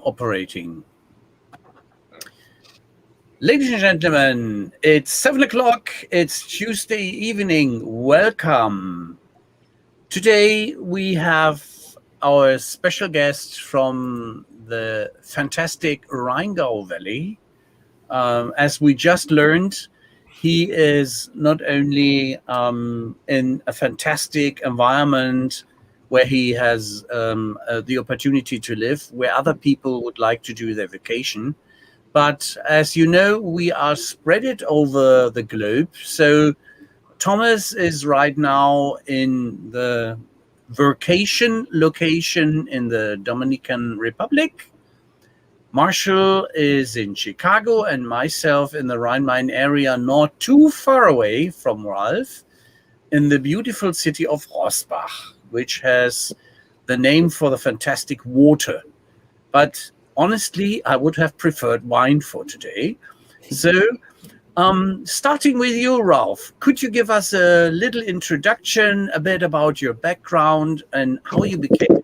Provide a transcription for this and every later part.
Operating. Ladies and gentlemen, it's 7 o'clock. It's Tuesday evening. Welcome. Today we have our special guest from the fantastic Rheingau Valley. As we just learned, he is not only in a fantastic environment where he has the opportunity to live, where other people would like to do their vacation. But as you know, we are spread it over the globe. So Thomas is right now in the vacation location in the Dominican Republic. Marshall is in Chicago and myself in the Rhine-Main area, not too far away from Ralf, in the beautiful city of Rossbach, which has the name for the fantastic water. But honestly, I would have preferred wine for today. So starting with you, Ralf, could you give us a little introduction, a bit about your background and how you became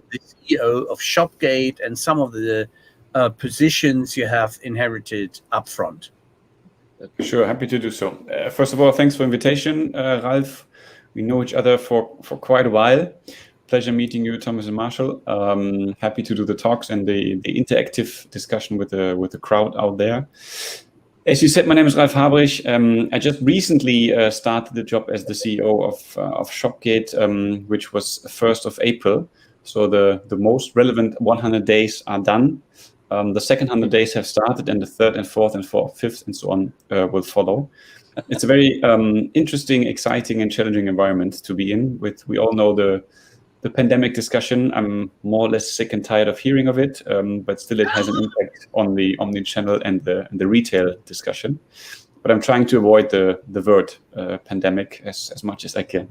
the CEO of Shopgate and some of the positions you have inherited up front? Sure, happy to do so. First of all, thanks for the invitation, Ralf. We know each other for quite a while. Pleasure meeting you, Thomas and Marshall. Happy to do the talks and the interactive discussion with the crowd out there. As you said, my name is Ralf Haberich. I just recently started the job as the CEO of Shopgate, which was 1st of April. So the most relevant 100 days are done. The second 100 days have started, and the third and fourth and fifth and so on will follow. It's a very interesting, exciting, and challenging environment to be in. We all know the pandemic discussion. I'm more or less sick and tired of hearing of it, but still it has an impact on the Omnichannel and the retail discussion. But I'm trying to avoid the word pandemic as much as I can.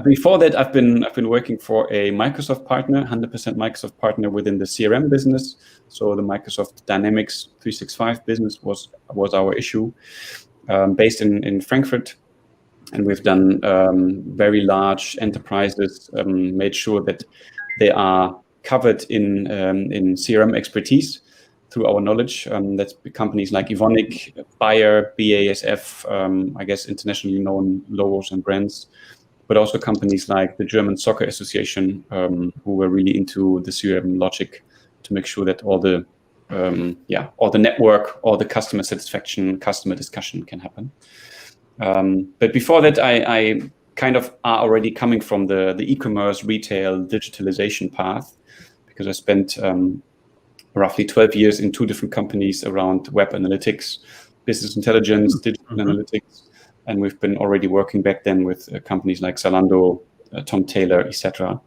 Before that, I've been working for a Microsoft partner, 100% Microsoft partner within the CRM business. So the Microsoft Dynamics 365 business was our issue, based in Frankfurt. And we've done very large enterprises, made sure that they are covered in CRM expertise through our knowledge. That's companies like Evonik, Bayer, BASF, I guess internationally known logos and brands, but also companies like the German Soccer Association, who were really into the CRM logic to make sure that all the network, all the customer satisfaction, customer discussion can happen. But before that, I kind of are already coming from the e-commerce, retail, digitalization path, because I spent roughly 12 years in 2 different companies around web analytics, business intelligence, digital analytics. And we've been already working back then with companies like Zalando, Tom Taylor, etc.,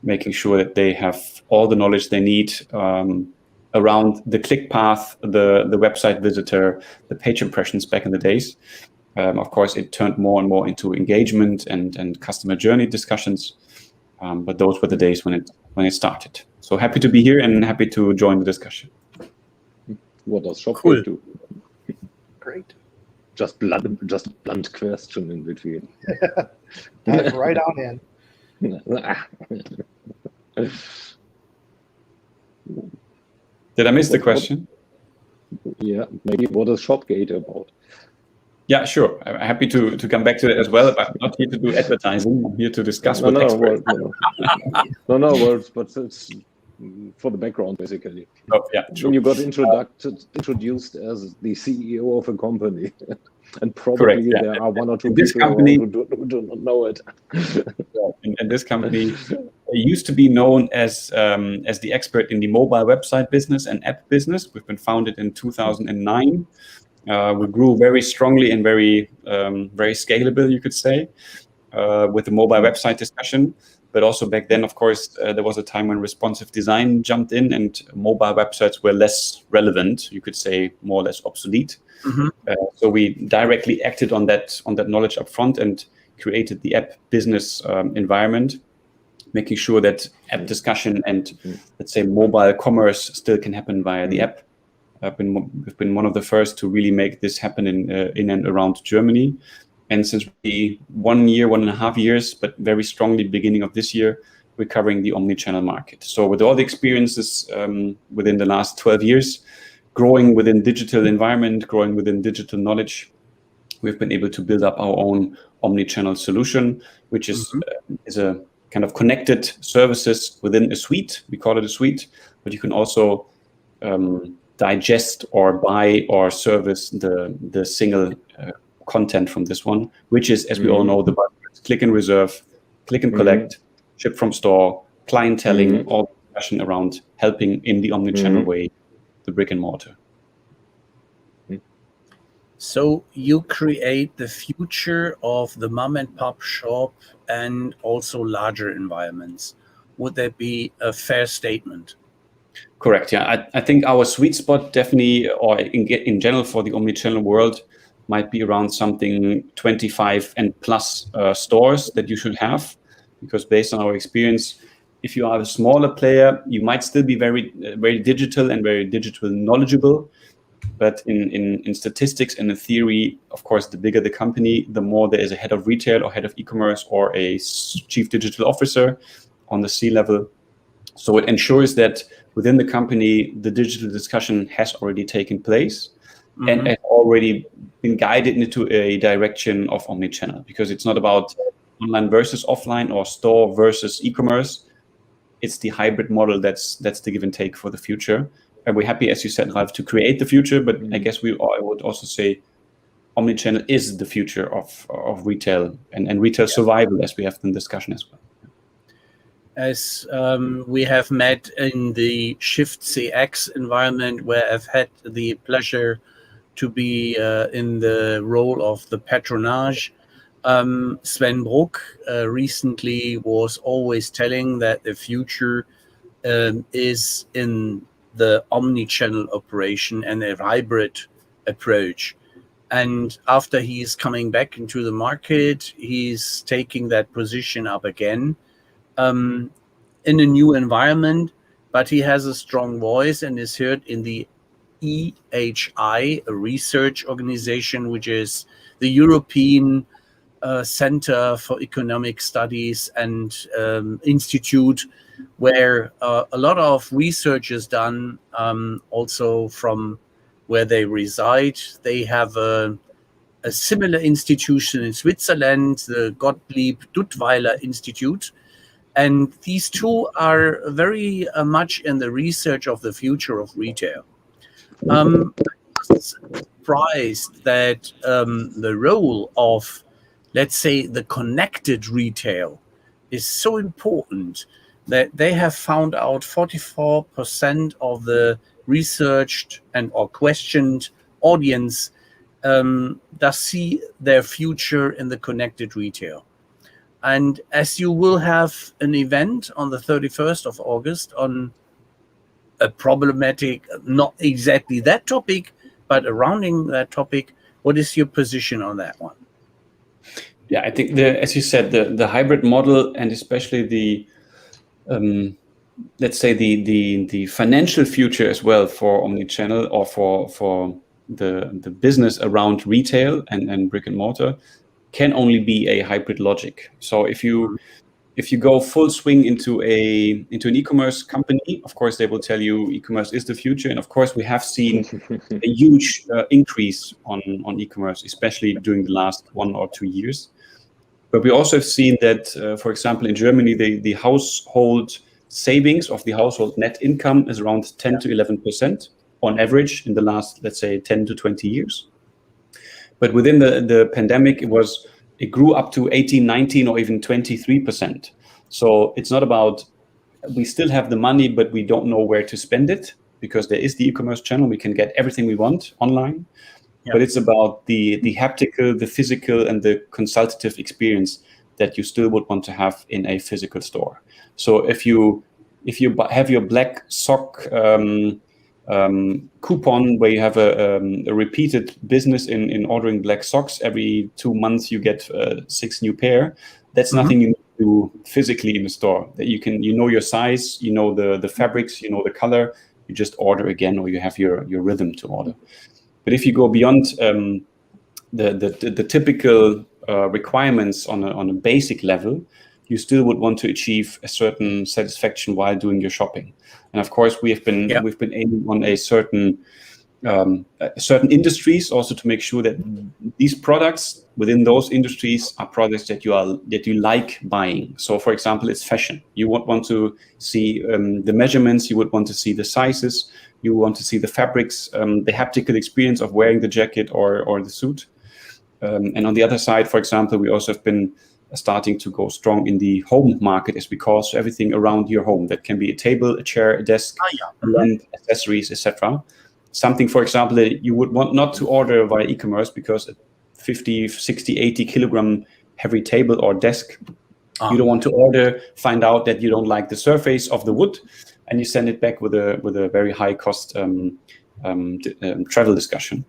making sure that they have all the knowledge they need around the click path, the website visitor, the page impressions back in the days. Of course, it turned more and more into engagement and customer journey discussions. But those were the days when it started. So happy to be here and happy to join the discussion. What does Shopgate do? Great. Just blunt question in between. Dive right on in. Did I miss the question? Yeah, maybe what is Shopgate about? Yeah, sure. I'm happy to come back to that as well. But I'm not here to do advertising. I'm here to discuss with experts. But it's for the background, basically. Oh, yeah, sure. You got introduced as the CEO of a company, and probably correct, yeah. There are 1 or 2 in people who do not know it. And this company used to be known as the expert in the mobile website business and app business. We've been founded in 2009. We grew very strongly and very scalable, you could say, with the mobile website discussion. But also back then, of course, there was a time when responsive design jumped in and mobile websites were less relevant, you could say more or less obsolete. Mm-hmm. So we directly acted on that knowledge up front and created the app business environment, making sure that app discussion and, let's say, mobile commerce still can happen via the app. We've been one of the first to really make this happen in and around Germany. And since 1.5 years, but very strongly beginning of this year, recovering the omnichannel market. So with all the experiences within the last 12 years, growing within digital environment, growing within digital knowledge, we've been able to build up our own omnichannel solution, which is a kind of connected services within a suite. We call it a suite, but you can also digest or buy or service the single content from this one, which is, as we all know, the buzzwords: click and reserve, click and collect, ship from store, clienteling, all discussion around helping in the omnichannel way, the brick and mortar. So you create the future of the mom and pop shop and also larger environments. Would that be a fair statement? Correct. Yeah, I think our sweet spot definitely, or in general for the omnichannel world, might be around something 25 and plus stores that you should have, because based on our experience, if you are a smaller player, you might still be very digital and very digital knowledgeable. But in statistics and in theory, of course, the bigger the company, the more there is a head of retail or head of e-commerce or a chief digital officer on the C-level. So it ensures that within the company, the digital discussion has already taken place and has already been guided into a direction of omnichannel, because it's not about online versus offline or store versus e-commerce. It's the hybrid model that's the give and take for the future. And we're happy, as you said, Ralf, to create the future. But I guess I would also say omnichannel is the future of retail and retail survival, as we have in discussion as well. As we have met in the Shift CX environment, where I've had the pleasure to be in the role of the patronage, Sven Bruck recently was always telling that the future is in the omni-channel operation and a hybrid approach. And after he's coming back into the market, he's taking that position up again in a new environment, but he has a strong voice and is heard in the EHI, a research organization, which is the European Center for Economic Studies and Institute, where a lot of research is done, also from where they reside. They have a similar institution in Switzerland, the Gottlieb Duttweiler Institute. And these two are very much in the research of the future of retail. I was surprised that the role of, let's say, the connected retail is so important that they have found out 44% of the researched and or questioned audience does see their future in the connected retail. And as you will have an event on the 31st of August on a problematic, not exactly that topic, but surrounding that topic, what is your position on that one? Yeah, I think as you said, the hybrid model, and especially the let's say the financial future as well for omnichannel or for the business around retail and brick and mortar, can only be a hybrid logic. So if you go full swing into an e-commerce company, of course they will tell you e-commerce is the future, and of course we have seen a huge increase on e-commerce, especially during the last 1 or 2 years. But we also have seen that, for example, in Germany, the household savings of the household net income is around 10 to 11% on average in the last, let's say, 10 to 20 years. But within the pandemic, it grew up to 18, 19, or even 23%. So it's not about, we still have the money, but we don't know where to spend it, because there is the e-commerce channel. We can get everything we want online. Yeah. But it's about the haptical, the physical, and the consultative experience that you still would want to have in a physical store. So if you have your black sock coupon where you have a repeated business in ordering black socks, every 2 months you get 6 new pair, that's nothing you need to do physically in the store. That you know your size, you know the fabrics, you know the color, you just order again, or you have your rhythm to order. But if you go beyond the typical requirements on a basic level, you still would want to achieve a certain satisfaction while doing your shopping. And of course, we've been aiming on a certain industries also to make sure that these products within those industries are products that you like buying. So, for example, it's fashion. You would want to see the measurements. You would want to see the sizes. You want to see the fabrics, the haptical experience of wearing the jacket or the suit. And on the other side, for example, we also have been starting to go strong in the home market, as we call, so everything around your home. That can be a table, a chair, a desk, lamp, accessories, etc. Something, for example, that you would want not to order via e-commerce because a 50, 60, 80 kilogram heavy table or desk, you don't want to order, find out that you don't like the surface of the wood, and you send it back with a very high cost travel discussion.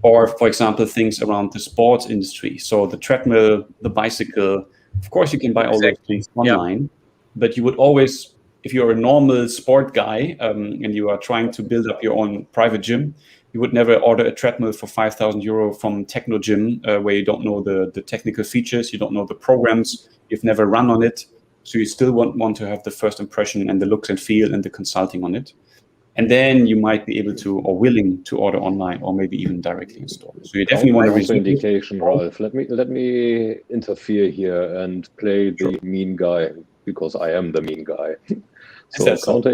Or, for example, things around the sports industry. So the treadmill, the bicycle, of course you can buy all those things online, but you would always, if you're a normal sport guy and you are trying to build up your own private gym, you would never order a treadmill for 5,000 euro from Techno Gym, where you don't know the technical features, you don't know the programs, you've never run on it. So you still want to have the first impression and the looks and feel and the consulting on it. And then you might be able to or willing to order online or maybe even directly in store. So you definitely want to resume indication, Ralf. Let me interfere here and play the mean guy, because I am the mean guy. So counter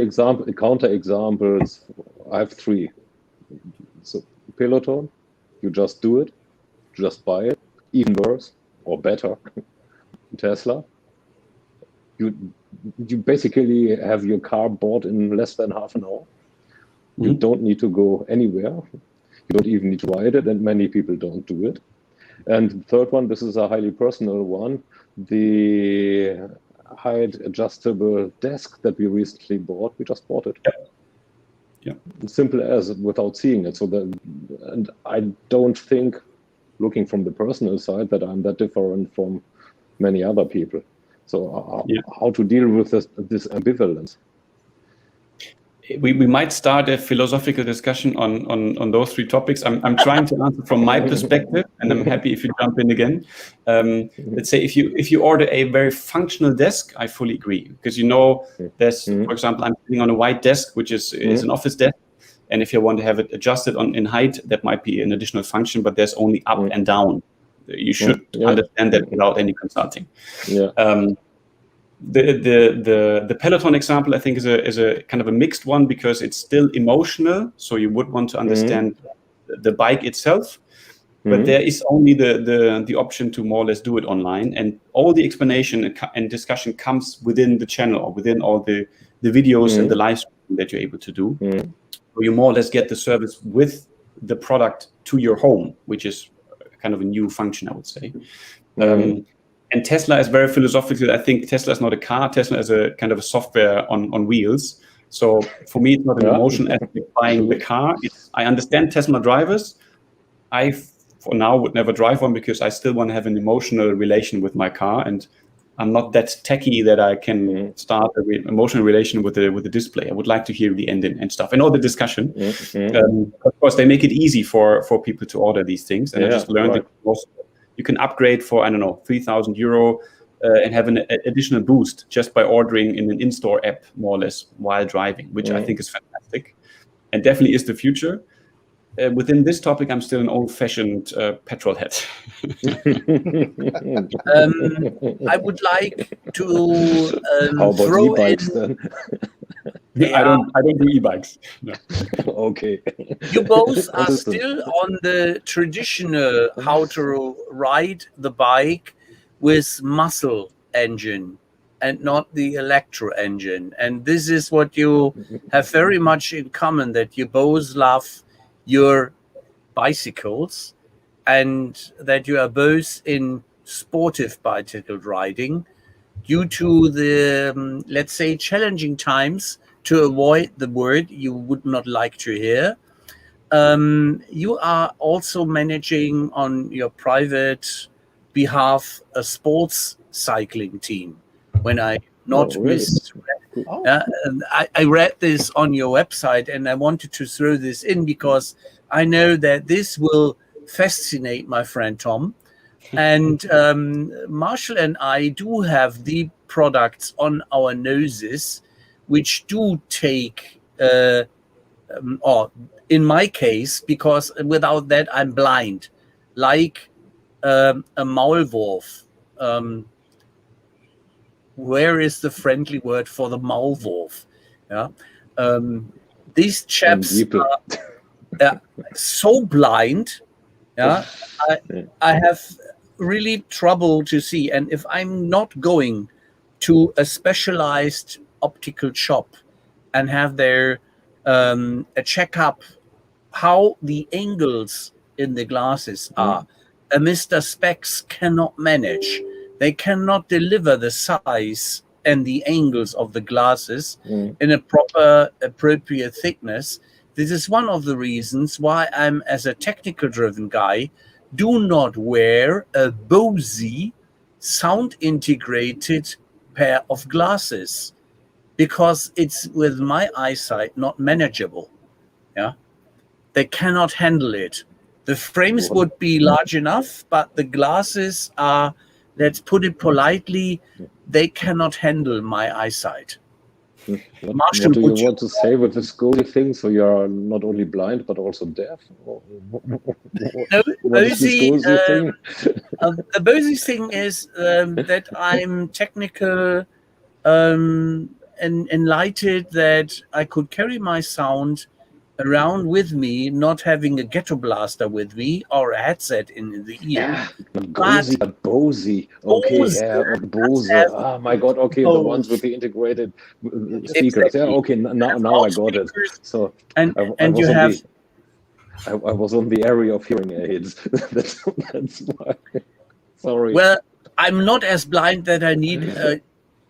examples, I have 3. So Peloton, you just do it, just buy it. Even worse or better, Tesla. You basically have your car bought in less than half an hour. You don't need to go anywhere. You don't even need to ride it, and many people don't do it. And the third one, this is a highly personal one, the height adjustable desk that we recently bought. We just bought it. Yeah. Simple as, without seeing it. And I don't think, looking from the personal side, that I'm that different from many other people. So how to deal with this ambivalence? We might start a philosophical discussion on those 3 topics. I'm trying to answer from my perspective, and I'm happy if you jump in again. Let's say if you order a very functional desk, I fully agree, because there's, for example, I'm sitting on a white desk, which is an office desk, and if you want to have it adjusted in height, that might be an additional function, but there's only up and down. You should understand that without any consulting. The Peloton example, I think, is a kind of a mixed one, because it's still emotional. So you would want to understand the bike itself, but there is only the option to more or less do it online, and all the explanation and discussion comes within the channel or within all the videos and the live stream that you're able to do. So you more or less get the service with the product to your home, which is kind of a new function, I would say. And Tesla is very philosophical. I think Tesla is not a car. Tesla is a kind of a software on wheels. So for me, it's not an emotion aspect buying the car. I understand Tesla drivers. I, for now, would never drive one because I still want to have an emotional relation with my car. And I'm not that techy that I can start an emotional relation with the display. I would like to hear the ending and stuff and all the discussion. Of course, they make it easy for people to order these things. And I just learned that also you can upgrade for, 3,000 euro and have an additional boost just by ordering in an in-store app, more or less, while driving, which I think is fantastic and definitely is the future. Within this topic, I'm still an old-fashioned petrol head. I would like to how about throw e-bikes in. then? I don't do e-bikes. No. Okay. You both are still on the traditional how to ride the bike with muscle engine and not the electro engine. And this is what you have very much in common, that you both love your bicycles and that you are both in sportive bicycle riding due to the, let's say, challenging times. To avoid the word you would not like to hear. You are also managing on your private behalf a sports cycling team. When I not misread, I read this on your website, and I wanted to throw this in because I know that this will fascinate my friend Tom. And Marshall and I do have the products on our noses, which do take, or in my case, because without that I'm blind, like a Maulwurf. Where is the friendly word for the Maulwurf? Yeah. These chaps are so blind. Yeah, I have really trouble to see. And if I'm not going to a specialized optical shop and have there a checkup how the angles in the glasses are, a Mr. Specs cannot manage. They cannot deliver the size and the angles of the glasses in a proper, appropriate thickness. This is one of the reasons why I'm, as a technical driven guy, do not wear a Bose sound integrated pair of glasses, because it's with my eyesight not manageable. Yeah, they cannot handle it. The frames would be large enough, but the glasses are, let's put it politely, they cannot handle my eyesight. Marshall, what do you want to say with this Goldie thing? So you're not only blind but also deaf? The Bose thing is that I'm technical and enlightened, that I could carry my sound around with me, not having a ghetto blaster with me or a headset in the ear. Bose. Okay, Bose. Oh my God. Okay, the ones with the integrated speakers. Exactly. Yeah. Okay. Now I got it. So I was on the area of hearing aids. that's why. Sorry. Well, I'm not as blind that I need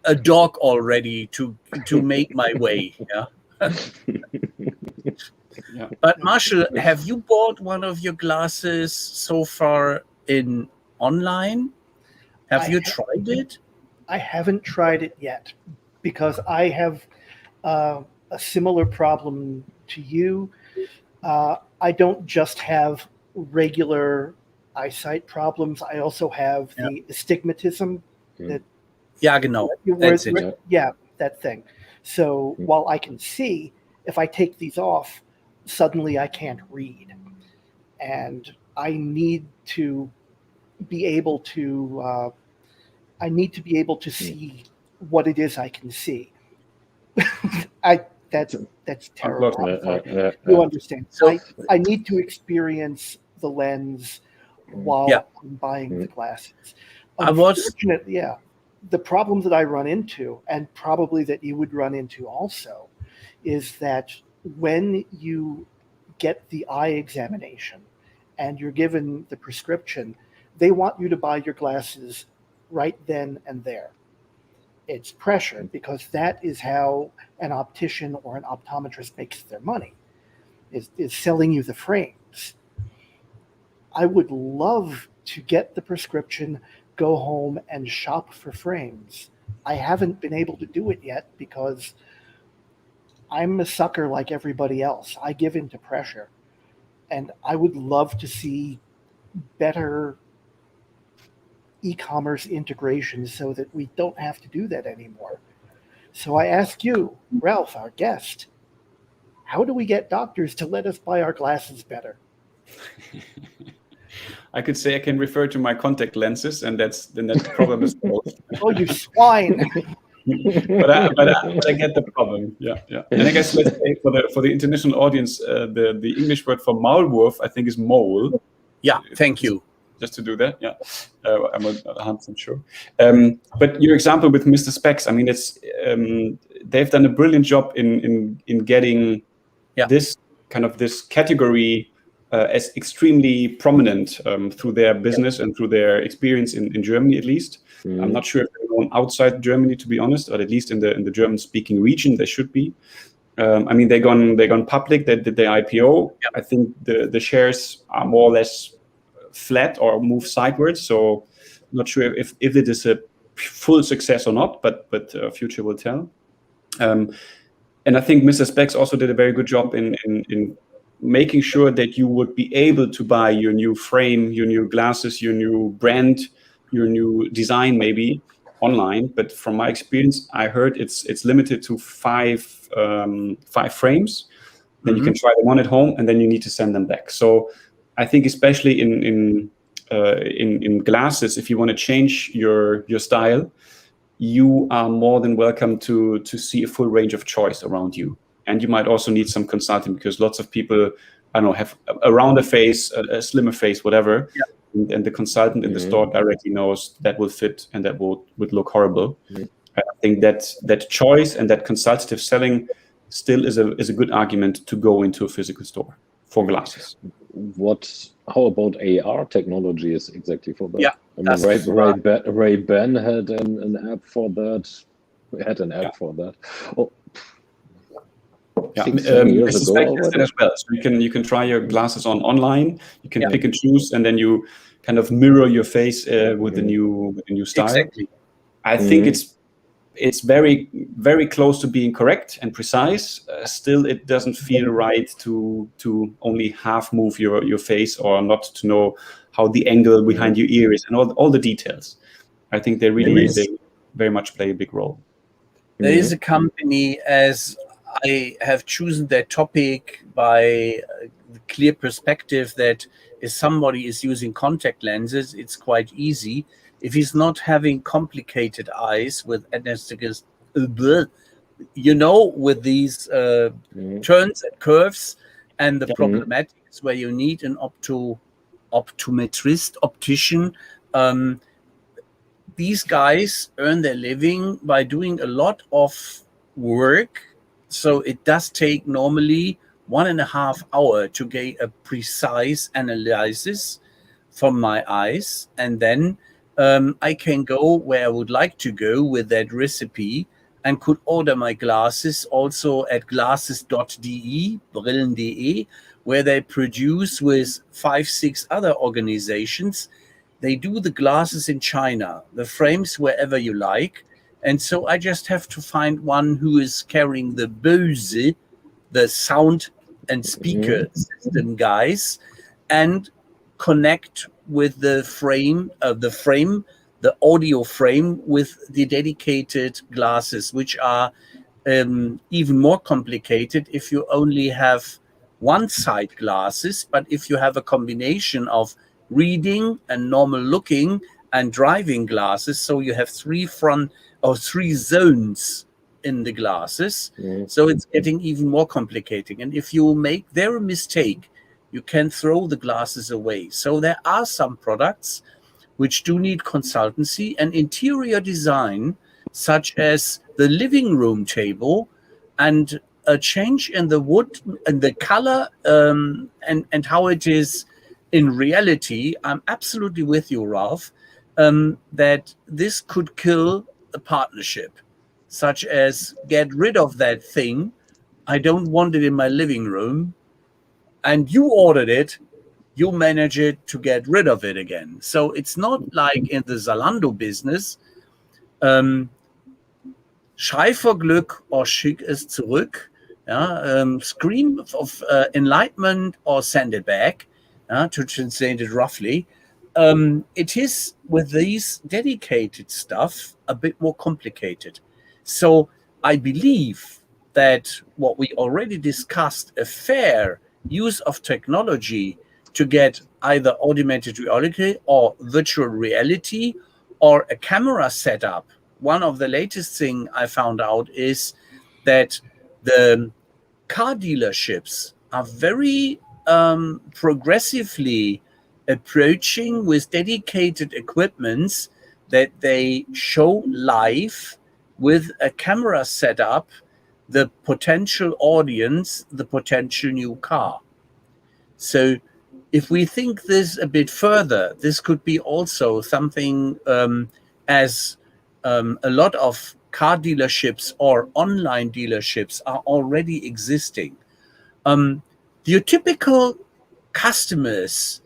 a dog already to make my way. Yeah. Yeah. But Marshall, have you bought one of your glasses so far in online? Have you tried it? I haven't tried it yet, because I have a similar problem to you. I don't just have regular eyesight problems. I also have the astigmatism. That genau. That's it. Yeah, that thing. So while I can see, if I take these off, suddenly I can't read. And I need to be able to see what it is I can see. That's terrible. You understand. So I need to experience the lens while I'm buying the glasses. Unfortunately, the problem that I run into, and probably that you would run into also, is that when you get the eye examination and you're given the prescription, they want you to buy your glasses right then and there. It's pressure, because that is how an optician or an optometrist makes their money, is selling you the frames. I would love to get the prescription, go home and shop for frames. I haven't been able to do it yet because I'm a sucker like everybody else. I give in to pressure. And I would love to see better e-commerce integration so that we don't have to do that anymore. So I ask you, Ralf, our guest, how do we get doctors to let us buy our glasses better? I could say I can refer to my contact lenses, and then that problem is solved. Oh, you swine! but I get the problem. Yeah. And I guess, let's say for the international audience, the English word for Maulwurf, I think, is mole. Yeah, thank you. Just to do that, yeah. I'm not 100% sure. But your example with Mr. Specs, I mean, it's they've done a brilliant job in getting this kind of this category as extremely prominent through their business and through their experience in Germany, at least. I'm not sure if they're going outside Germany, to be honest, or at least in the German-speaking region, they should be. I mean, they gone public. They did their IPO. Yeah. I think the shares are more or less flat or move sideways. So, not sure if it is a full success or not, but future will tell. And I think Mr. Specs also did a very good job in making sure that you would be able to buy your new frame, your new glasses, your new brand, your new design maybe online. But from my experience, I heard it's limited to five frames. Then you can try them on at home, and then you need to send them back. So I think especially in glasses, if you want to change your style, you are more than welcome to see a full range of choice around you. And you might also need some consulting, because lots of people, I don't know, have a rounder face, a slimmer face, whatever. Yeah. And the consultant in the store directly knows that will fit and that would look horrible. I think that choice and that consultative selling still is a good argument to go into a physical store for glasses. How about AR technology is exactly for that? Yeah, I mean, Ray-Ban had an app for that. For that. Oh. Yeah, 6-7 years ago as well. So you can try your glasses on online. You can pick and choose, and then you kind of mirror your face with the new style. Exactly. I think it's very, very close to being correct and precise. Still, it doesn't feel right to only half move your face, or not to know how the angle behind your ear is, and all the details. I think they very much play a big role. There is a company, as I have chosen that topic by the clear perspective that if somebody is using contact lenses, it's quite easy. If he's not having complicated eyes with anastigmas, with these turns and curves and the problematics where you need an optician. These guys earn their living by doing a lot of work. So it does take normally 1.5 hours to get a precise analysis from my eyes. And then I can go where I would like to go with that recipe, and could order my glasses also at glasses.de, brillen.de, where they produce with 5-6 other organizations. They do the glasses in China, the frames wherever you like. And so I just have to find one who is carrying the Bose, the sound and speaker system guys, and connect with the audio frame with the dedicated glasses, which are even more complicated if you only have one side glasses. But if you have a combination of reading and normal looking and driving glasses, so you have 3 zones in the glasses, so it's getting even more complicated. And if you make there a mistake, you can throw the glasses away. So there are some products which do need consultancy and interior design, such as the living room table, and a change in the wood and the color and how it is in reality. I'm absolutely with you, Ralf, that this could kill a partnership, such as get rid of that thing. I don't want it in my living room, and you ordered it, you manage it to get rid of it again. So it's not like in the Zalando business, schrei vor Glück or schick es zurück, scream of enlightenment or send it back, to translate it roughly. It is with these dedicated stuff a bit more complicated. So I believe that what we already discussed, a fair use of technology to get either augmented reality or virtual reality or a camera setup. One of the latest thing I found out is that the car dealerships are very progressively approaching with dedicated equipments that they show live with a camera setup, the potential audience, the potential new car. So if we think this a bit further, this could be also something as a lot of car dealerships or online dealerships are already existing. Your typical customers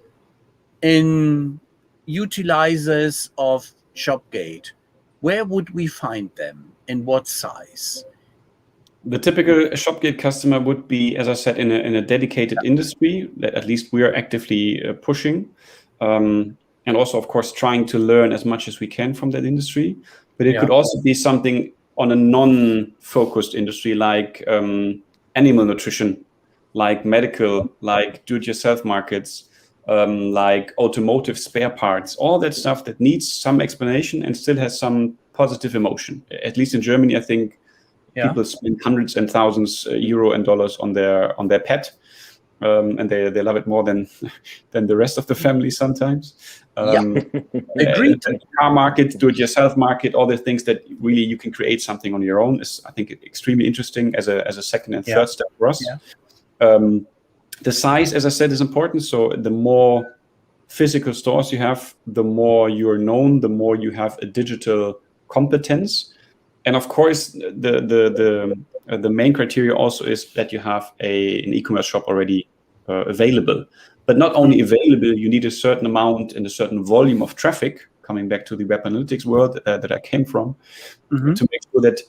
in utilizers of Shopgate, where would we find them? In what size? The typical Shopgate customer would be, as I said, in a dedicated industry that at least we are actively pushing, and also, of course, trying to learn as much as we can from that industry. But it could also be something on a non-focused industry like animal nutrition, like medical, like do-it-yourself markets, like automotive spare parts, all that stuff that needs some explanation and still has some positive emotion. At least in Germany, I think people spend hundreds and thousands euro and dollars on their pet, and they love it more than the rest of the family sometimes. Agreed. Car market, do-it-yourself market, all the things that really you can create something on your own is, I think, extremely interesting as a second and third step for us. The size, as I said, is important. So the more physical stores you have, the more you're known, the more you have a digital competence. And of course, the main criteria also is that you have an e-commerce shop already available. But not only available, you need a certain amount and a certain volume of traffic, coming back to the web analytics world that I came from, to make sure that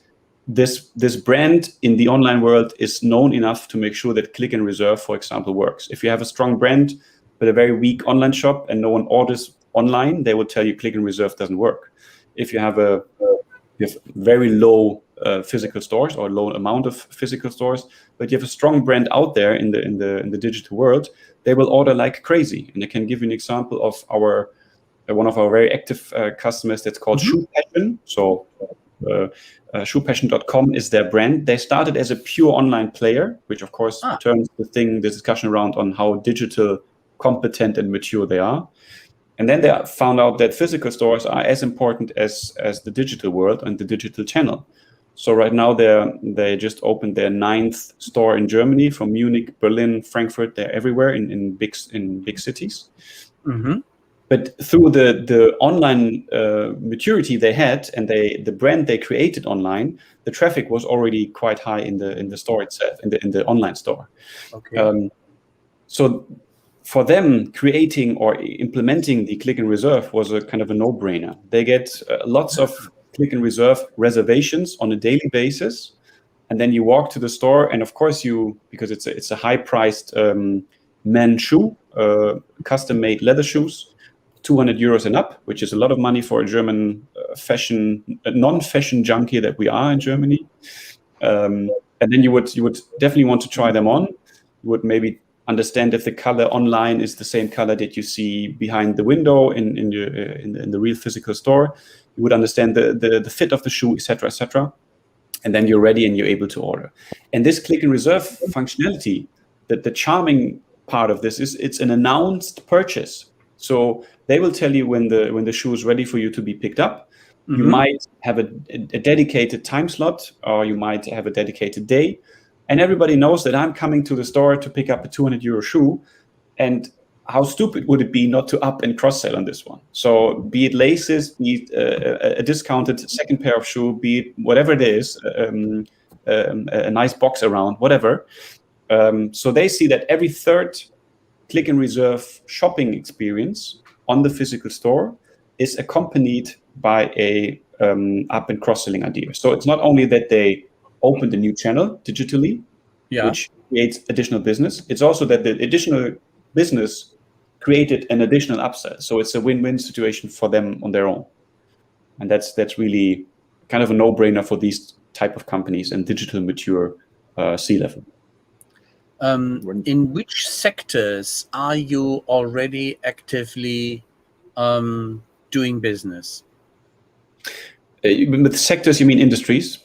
this brand in the online world is known enough to make sure that click and reserve, for example, works. If you have a strong brand but a very weak online shop and no one orders online, they will tell you click and reserve doesn't work. If you have very low physical stores or low amount of physical stores, but you have a strong brand out there in the digital world, they will order like crazy. And I can give you an example of one of our very active customers that's called Shoe Passion. So shoepassion.com is their brand. They started as a pure online player, which of course turns the discussion around on how digital competent and mature they are. And then they found out that physical stores are as important as the digital world and the digital channel. So right now they just opened their 9th store in Germany, from Munich, Berlin, Frankfurt. They're everywhere in big cities. But through the online maturity they had and the brand they created online, the traffic was already quite high in the store itself, in the online store. So for them, creating or implementing the click and reserve was a kind of a no-brainer. They get lots of click and reserve reservations on a daily basis, and then you walk to the store, and of course because it's a high-priced men's shoe, custom-made leather shoes, 200 euros and up, which is a lot of money for a German non-fashion junkie that we are in Germany. And then you would definitely want to try them on. You would maybe understand if the color online is the same color that you see behind the window in the real physical store. You would understand the fit of the shoe, etc., etc. And then you're ready and you're able to order. And this click and reserve functionality, the charming part of this is it's an announced purchase. So they will tell you when the shoe is ready for you to be picked up. You might have a dedicated time slot, or you might have a dedicated day. And everybody knows that I'm coming to the store to pick up a 200 euro shoe. And how stupid would it be not to up and cross-sell on this one? So be it laces, be it a discounted second pair of shoe, be it whatever it is, a nice box around, whatever. So they see that every third click and reserve shopping experience on the physical store is accompanied by a up and cross-selling idea. So it's not only that they opened a new channel digitally, which creates additional business. It's also that the additional business created an additional upsell. So it's a win-win situation for them on their own. And that's really kind of a no-brainer for these type of companies and digital mature C-level. In which sectors are you already actively doing business? With sectors, you mean industries?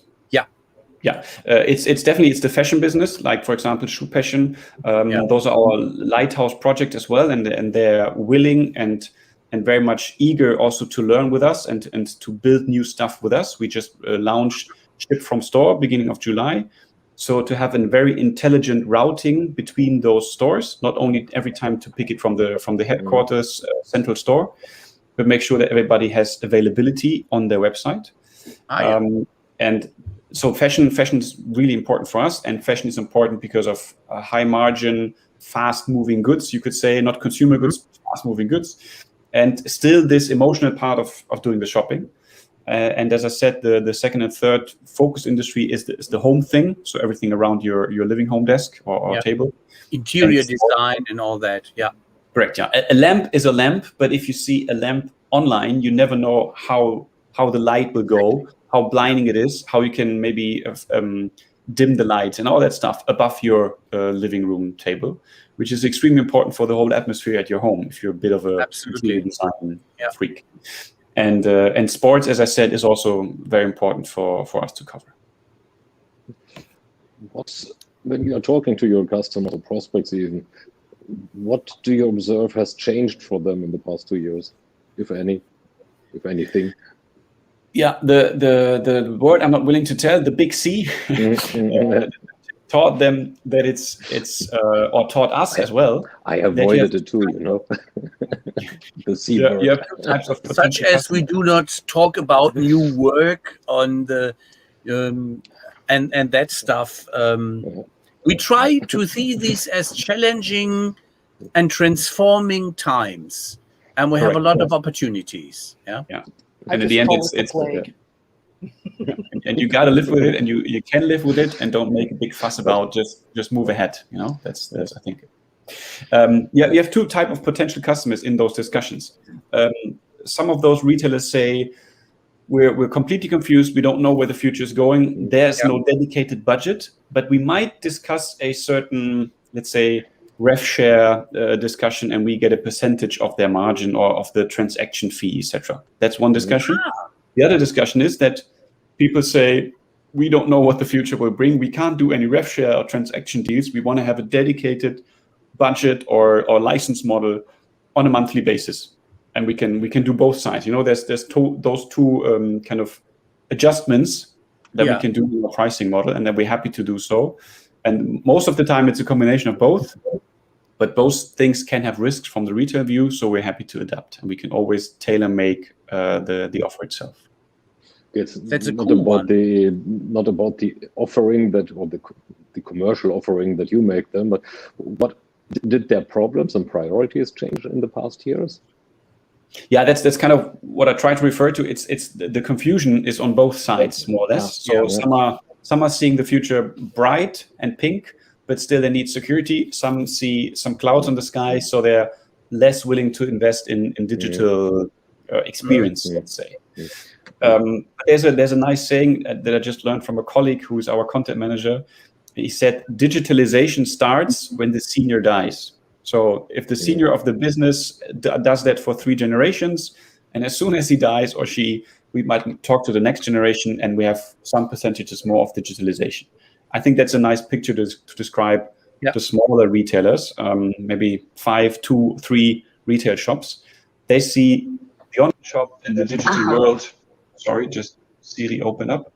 Yeah, it's definitely the fashion business. Like, for example, Shoe Passion. Those are our lighthouse project as well, and they're willing and very much eager also to learn with us and to build new stuff with us. We just launched Ship from Store beginning of July. So to have a very intelligent routing between those stores, not only every time to pick it from the headquarters central store, but make sure that everybody has availability on their website. And so fashion is really important for us, and fashion is important because of high margin, fast moving goods, you could say, not consumer goods, fast moving goods, and still this emotional part of doing the shopping. And as I said, the second and third focus industry is the home thing. So everything around your living home desk or table. Interior design and all that. Yeah. Correct. Yeah. A lamp is a lamp, but if you see a lamp online, you never know how the light will go, how blinding it is, how you can maybe dim the lights and all that stuff above your living room table, which is extremely important for the whole atmosphere at your home if you're a bit of a interior design freak. And sports, as I said, is also very important for us to cover. When you are talking to your customers or prospects even, what do you observe has changed for them in the past 2 years, if anything? Yeah, the word I'm not willing to tell, the big C, taught them that it's or taught us as well. I avoided it too, you know. The C word. You have two types of such as we do not talk about new work on the and that stuff. We try to see these as challenging and transforming times, and we have a lot of opportunities. Yeah. And in the end, it's plague. And you got to live with it, and you can live with it, and don't make a big fuss about just move ahead. You know, that's I think. You have two type of potential customers in those discussions. Some of those retailers say we're completely confused. We don't know where the future is going. There's no dedicated budget, but we might discuss a certain, let's say, rev share discussion, and we get a percentage of their margin or of the transaction fee, etc. That's one discussion. The other discussion is that people say, we don't know what the future will bring. We can't do any rev share or transaction deals. We want to have a dedicated budget or license model on a monthly basis. And we can do both sides. You know, there's those two kind of adjustments that we can do in our pricing model, and then we're happy to do so. And most of the time, it's a combination of both. But both things can have risks from the retail view, so we're happy to adapt, and we can always tailor make the offer itself. That's not about the offering that or the commercial offering that you make them, but what did their problems and priorities change in the past years? Yeah, that's kind of what I try to refer to. It's the confusion is on both sides, more or less. Some are seeing the future bright and pink, but still they need security. Some see some clouds on the sky, so they're less willing to invest in digital experience, let's say. There's a nice saying that I just learned from a colleague who is our content manager. He said, digitalization starts when the senior dies. So if the senior of the business does that for 3 generations, and as soon as he dies or she, we might talk to the next generation, and we have some percentages more of digitalization. I think that's a nice picture to describe the smaller retailers, maybe 5, 2, 3 retail shops. They see the online shop and the digital world. Sorry, just Siri open up.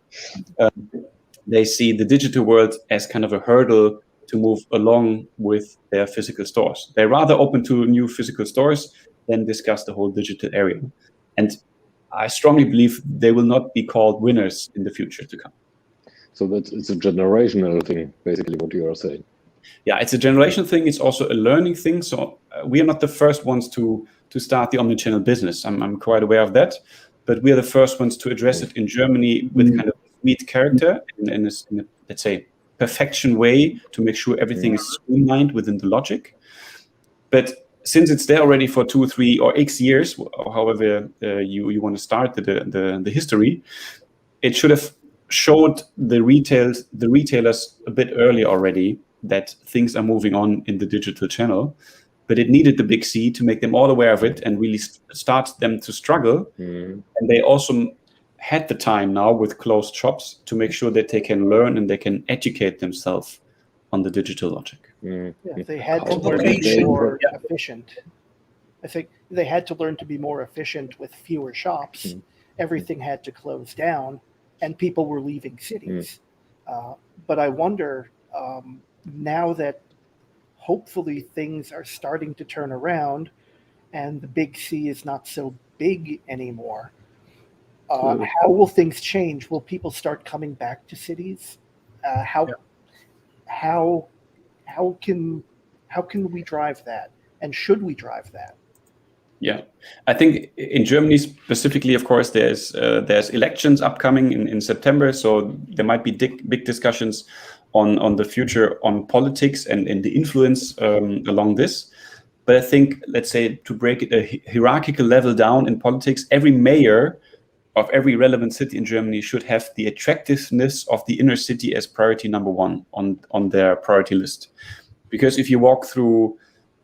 They see the digital world as kind of a hurdle to move along with their physical stores. They're rather open to new physical stores than discuss the whole digital area. And I strongly believe they will not be called winners in the future to come. So it's a generational thing, basically, what you are saying. Yeah, it's a generational thing. It's also a learning thing. So we are not the first ones to start the omnichannel business. I'm quite aware of that. But we are the first ones to address it in Germany with kind of neat character in a, let's say, perfection way to make sure everything is streamlined within the logic. But since it's there already for 2, 3, or X years, or however you want to start the history, it should have showed the retailers a bit earlier already that things are moving on in the digital channel. But it needed the big C to make them all aware of it and really start them to struggle. And they also had the time now with closed shops to make sure that they can learn and they can educate themselves on the digital logic. They had to learn to be more efficient. I think they had to learn to be more efficient with fewer shops. Everything had to close down, and people were leaving cities. But I wonder, now that hopefully things are starting to turn around and the big C is not so big anymore, how will things change? Will people start coming back to cities? How can we drive that? And should we drive that? Yeah, I think in Germany specifically, of course, there's elections upcoming in September, so there might be big discussions on the future on politics and the influence along this. But I think, let's say, to break it a hierarchical level down in politics, every mayor of every relevant city in Germany should have the attractiveness of the inner city as priority number one on their priority list. Because if you walk through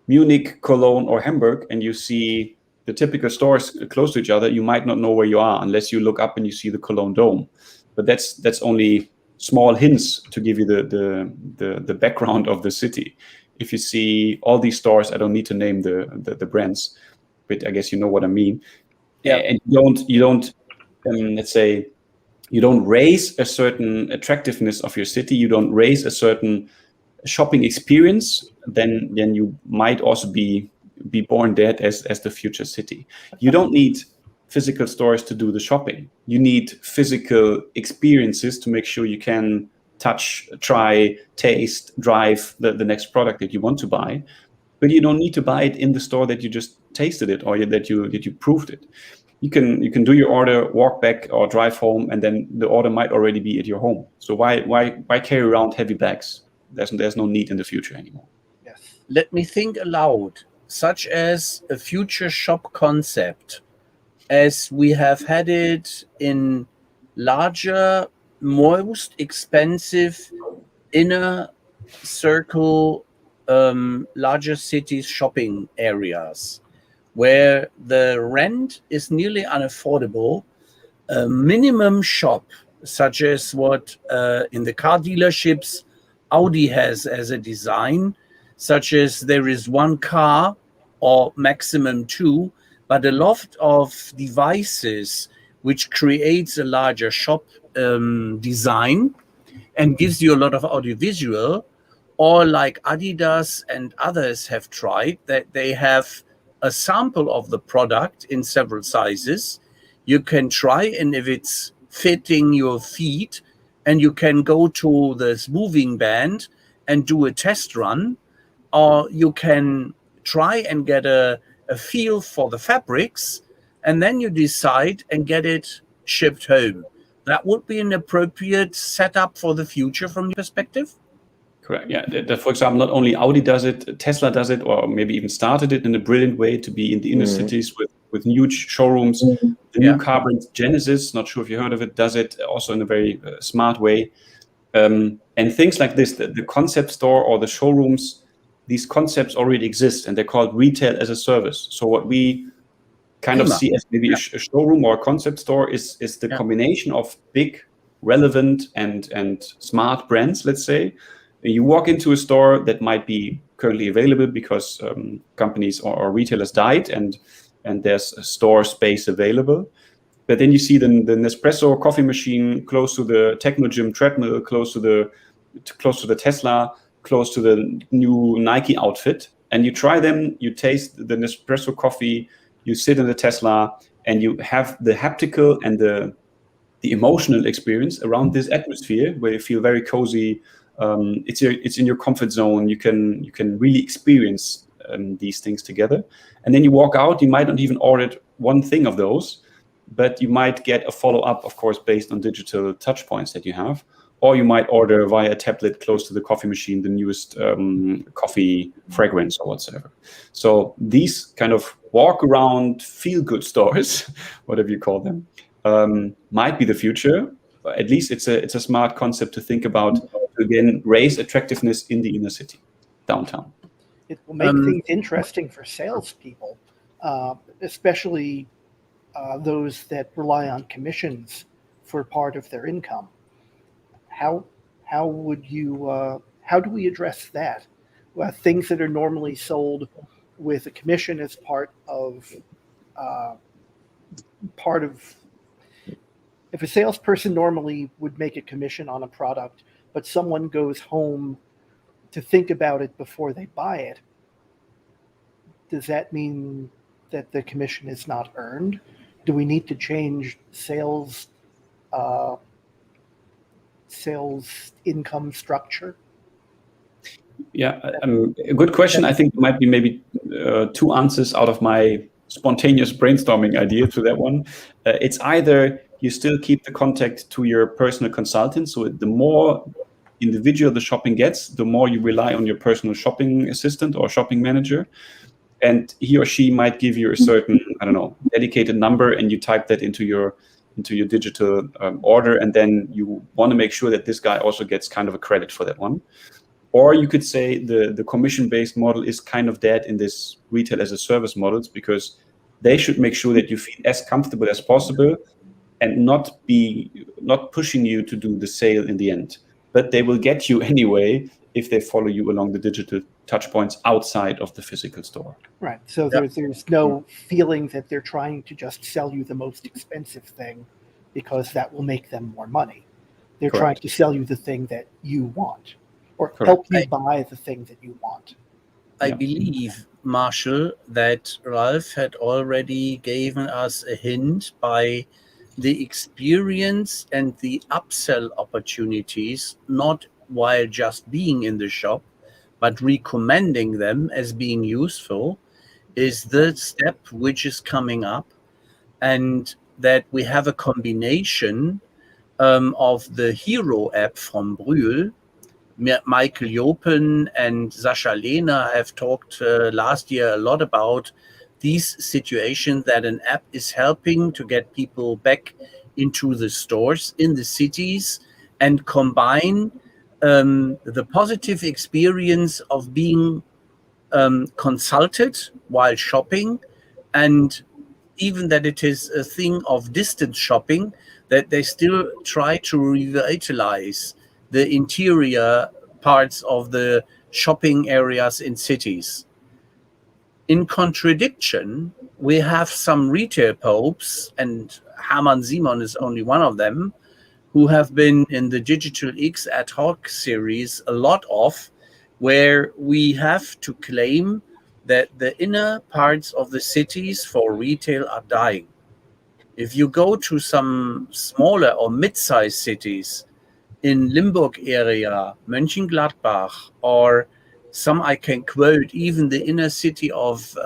Munich, Cologne, or Hamburg, and you see the typical stores close to each other, you might not know where you are unless you look up and you see the Cologne Dome. But that's only small hints to give you the background of the city. If you see all these stores, I don't need to name the brands, but I guess you know what I mean. Yeah. And you don't let's say, you don't raise a certain attractiveness of your city. You don't raise a certain shopping experience, then you might also be born dead as the future city. You don't need physical stores to do the shopping. You need physical experiences to make sure you can touch, try, taste, drive the next product that you want to buy. But you don't need to buy it in the store that you just tasted it or that you proved it. You can do your order, walk back or drive home, and then the order might already be at your home. So why carry around heavy bags? There's no need in the future anymore. Yes. Let me think aloud, such as a future shop concept, as we have had it in larger, most expensive inner circle, larger cities shopping areas, where the rent is nearly unaffordable. A minimum shop, such as what in the car dealerships Audi has as a design, such as there is one car or maximum two, but a lot of devices which creates a larger shop design and gives you a lot of audiovisual, or like Adidas and others have tried, that they have a sample of the product in several sizes. You can try, and if it's fitting your feet, and you can go to this moving band and do a test run, or you can try and get a feel for the fabrics, and then you decide and get it shipped home. That would be an appropriate setup for the future from your perspective? Correct. Yeah. For example, not only Audi does it, Tesla does it, or maybe even started it in a brilliant way to be in the inner cities with huge showrooms. The new car brand Genesis, not sure if you heard of it, does it also in a very smart way. And things like this, the concept store or the showrooms, these concepts already exist, and they're called retail as a service. So what we kind of see as maybe a showroom or a concept store is the combination of big, relevant, and smart brands, let's say. You walk into a store that might be currently available because companies or retailers died, and there's a store space available. But then you see the Nespresso coffee machine close to the techno gym treadmill, close to the Tesla, close to the new Nike outfit, and you try them. You taste the Nespresso coffee. You sit in the Tesla, and you have the haptical and the emotional experience around this atmosphere where you feel very cozy. It's in your comfort zone. You can really experience these things together, and then you walk out. You might not even order one thing of those, but you might get a follow-up, of course, based on digital touch points that you have, or you might order via a tablet close to the coffee machine the newest coffee fragrance or whatsoever. So these kind of walk-around feel-good stores, whatever you call them, might be the future. At least it's a smart concept to think about to again raise attractiveness in the inner city, downtown. It will make things interesting for salespeople, especially those that rely on commissions for part of their income. How do we address that? Things that are normally sold with a commission as part of. If a salesperson normally would make a commission on a product, but someone goes home to think about it before they buy it, does that mean that the commission is not earned? Do we need to change sales income structure? Yeah, a good question. I think there might be maybe two answers out of my spontaneous brainstorming idea to that one. It's either you still keep the contact to your personal consultant, so the more individual the shopping gets, the more you rely on your personal shopping assistant or shopping manager, and he or she might give you a certain, I don't know, dedicated number, and you type that into your digital order, and then you want to make sure that this guy also gets kind of a credit for that one. Or you could say the commission-based model is kind of dead in this retail as a service models, because they should make sure that you feel as comfortable as possible and not pushing you to do the sale in the end. But they will get you anyway if they follow you along the digital touch points outside of the physical store. Right. So there's no feeling that they're trying to just sell you the most expensive thing because that will make them more money. They're trying to sell you the thing that you want, or help you buy the thing that you want. I believe, Marshall, that Ralf had already given us a hint by the experience and the upsell opportunities, not while just being in the shop, but recommending them as being useful, is the step which is coming up, and that we have a combination of the Hero app from Brühl. Michael Jopen and Sascha Lehner have talked last year a lot about these situations that an app is helping to get people back into the stores in the cities and combine the positive experience of being consulted while shopping, and even that it is a thing of distance shopping, that they still try to revitalize the interior parts of the shopping areas in cities. In contradiction, we have some retail popes, and Hermann Simon is only one of them, who have been in the Digital X ad hoc series a lot of, where we have to claim that the inner parts of the cities for retail are dying. If you go to some smaller or mid-sized cities, in Limburg area, Mönchengladbach, or some I can quote, even the inner city of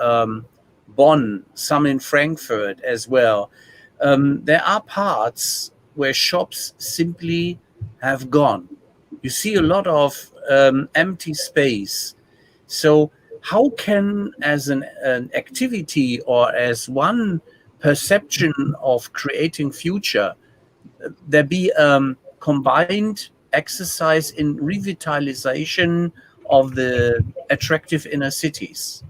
Bonn, some in Frankfurt as well, there are parts where shops simply have gone. You see a lot of empty space. So how can, as an activity or as one perception of creating future, there be combined exercise in revitalization of the attractive inner cities?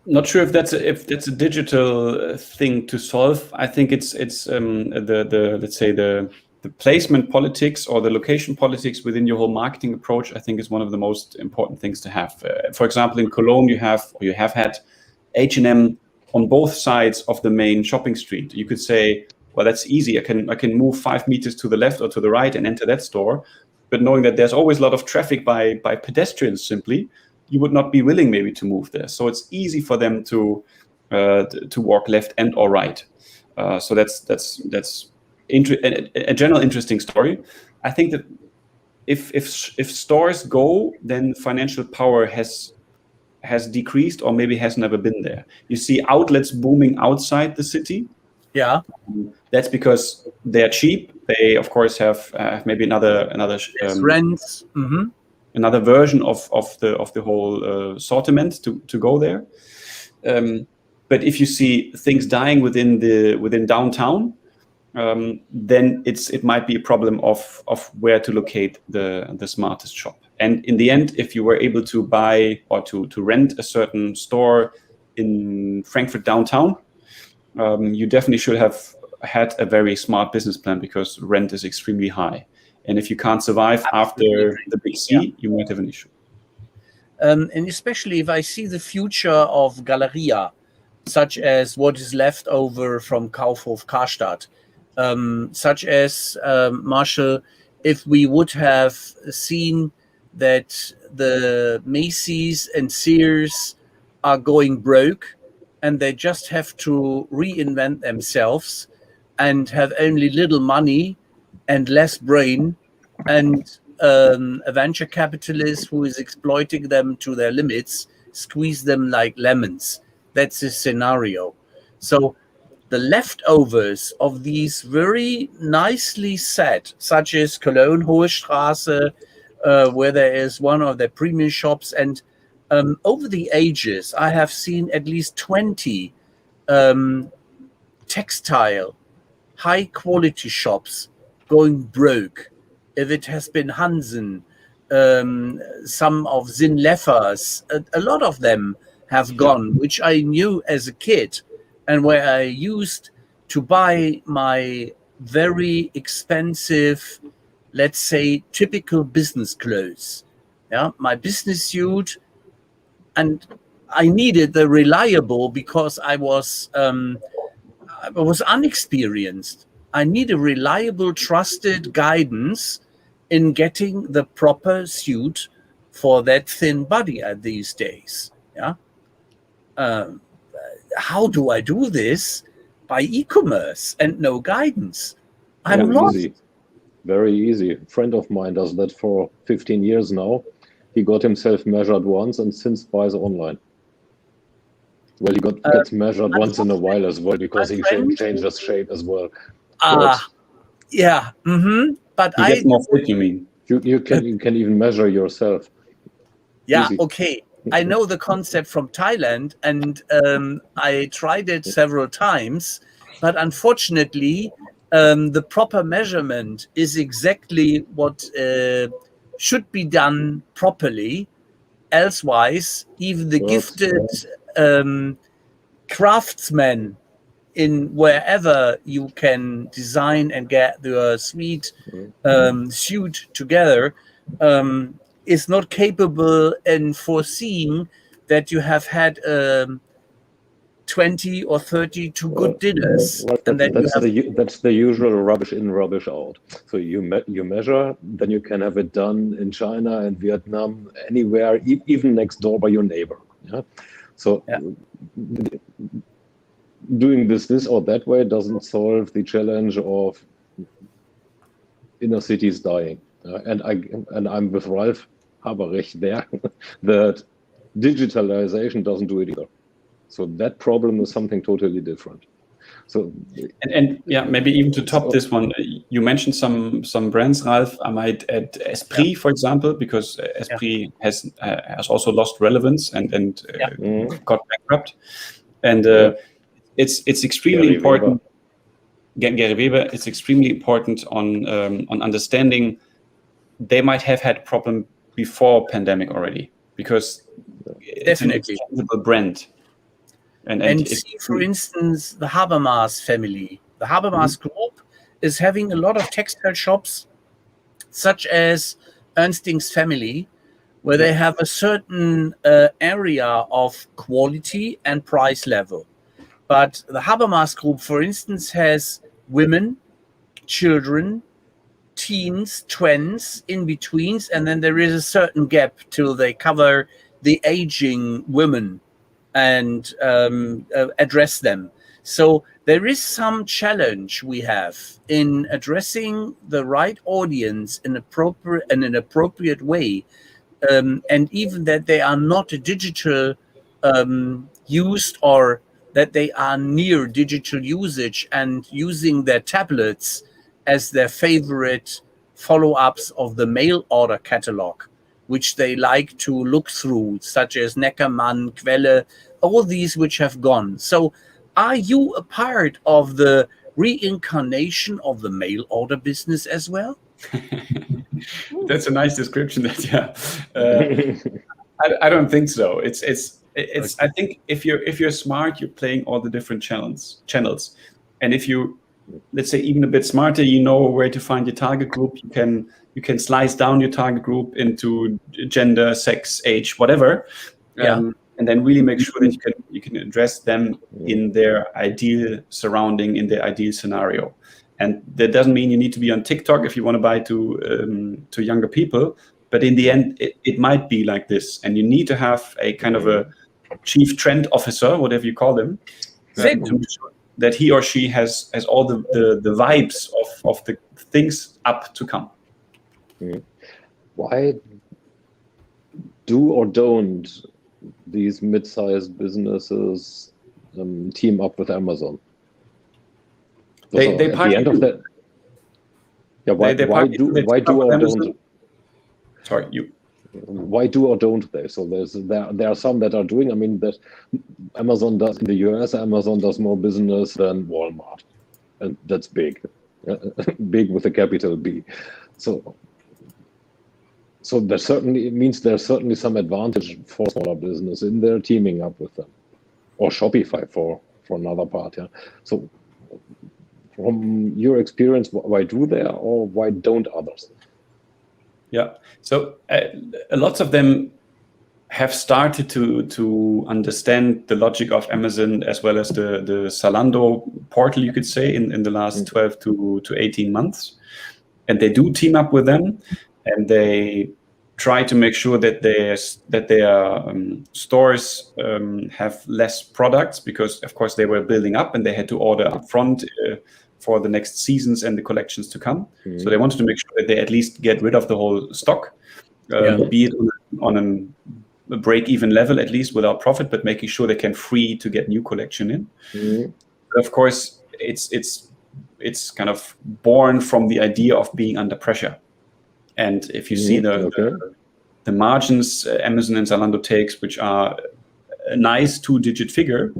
Not sure if that's a digital thing to solve. I think it's the let's say the placement politics or the location politics within your whole marketing approach. I think is one of the most important things to have. For example, in Cologne, you have had H&M on both sides of the main shopping street. You could say, well, that's easy. I can move 5 meters to the left or to the right and enter that store. But knowing that there's always a lot of traffic by pedestrians, simply, you would not be willing maybe to move there. So it's easy for them to walk left and or right. So that's a general interesting story. I think that if stores go, then financial power has decreased or maybe has never been there. You see outlets booming outside the city. Yeah, that's because they're cheap. They of course have maybe another rents, another version of the whole assortment to go there. But if you see things dying within downtown, then it might be a problem of where to locate the smartest shop. And in the end, if you were able to buy or to rent a certain store in Frankfurt downtown, you definitely should have had a very smart business plan, because rent is extremely high. And if you can't survive after the big C, you might have an issue. And especially if I see the future of Galeria, such as what is left over from Kaufhof Karstadt, such as, Marshall, if we would have seen that the Macy's and Sears are going broke and they just have to reinvent themselves and have only little money and less brain, and a venture capitalist who is exploiting them to their limits, squeeze them like lemons. That's the scenario. So the leftovers of these very nicely set, such as Cologne, Hohe Straße, where there is one of the premium shops. And over the ages, I have seen at least 20 textile, high quality shops going broke. If it has been Hansen, some of Zinn Leffers, a lot of them have gone, which I knew as a kid, and where I used to buy my very expensive, let's say, typical business clothes. Yeah, my business suit, and I needed the reliable because I was unexperienced. I need a reliable, trusted guidance in getting the proper suit for that thin body these days. Yeah. How do I do this? By e-commerce and no guidance. I'm lost. Easy. Very easy. A friend of mine does that for 15 years now. He got himself measured once and since buys online. Well, he gets measured once in a while as well because he changed his shape as well. Yeah. Mm-hmm. But he gets more fit, you mean? You can even measure yourself. Yeah. Easy. Okay. I know the concept from Thailand, and I tried it several times, but unfortunately, the proper measurement is exactly what should be done properly. Elsewise, even the gifted craftsmen in wherever you can design and get your sweet suit together is not capable in foreseeing that you have had 20 or 32 good dinners. And then that's the usual rubbish in, rubbish out. So you measure, then you can have it done in China and Vietnam, anywhere, even next door by your neighbor. Yeah. So doing this or that way doesn't solve the challenge of inner cities dying. And I'm with Ralf Haberich there that digitalization doesn't do it either. So that problem is something totally different. So and yeah, maybe even to top this one, you mentioned some brands, Ralf. I might add Esprit, for example, because Esprit has also lost relevance and got bankrupt. And it's extremely important. Gary Weber, it's extremely important on understanding they might have had a problem before pandemic already, because it's an extensible brand. And see, for instance, the Habermas family. The Habermas group is having a lot of textile shops, such as Ernsting's family, where they have a certain area of quality and price level. But the Habermas group, for instance, has women, children, teens, twins, in-betweens, and then there is a certain gap till they cover the aging women and address them. So there is some challenge we have in addressing the right audience in an appropriate way, and even that they are not digital used, or that they are near digital usage and using their tablets as their favorite follow-ups of the mail order catalog, which they like to look through, such as Neckermann, Quelle, all these which have gone. So are you a part of the reincarnation of the mail order business as well? That's a nice description. I don't think so. It's I think if you're smart, you're playing all the different channels. And if you, let's say, even a bit smarter, you know where to find your target group. You can slice down your target group into gender, sex, age, whatever, and then really make sure that you can address them in their ideal surrounding, in their ideal scenario. And that doesn't mean you need to be on TikTok if you want to buy to younger people. But in the end, it might be like this, and you need to have a kind of a chief trend officer, whatever you call them, that he or she has all the vibes of the things up to come. Why do or don't these mid-sized businesses team up with Amazon? They at the end of that, yeah. Why do or don't? Sorry, you. Why do or don't they? So there are some that are doing. I mean, that Amazon does in the US. Amazon does more business than Walmart, and that's big, big with a capital B. So that certainly means there's certainly some advantage for smaller business in their teaming up with them, or Shopify for another part. Yeah. So from your experience, why do they, or why don't others? Yeah, so lots of them have started to understand the logic of Amazon as well as the Zalando portal, you could say, in the last 12 to 18 months. And they do team up with them, and they try to make sure that their stores have less products, because, of course, they were building up and they had to order upfront for the next seasons and the collections to come. So they wanted to make sure that they at least get rid of the whole stock, be it on a break-even level, at least without profit, but making sure they can free to get new collection in. Of course, it's kind of born from the idea of being under pressure. And if you see the margins Amazon and Zalando takes, which are a nice 2-digit figure,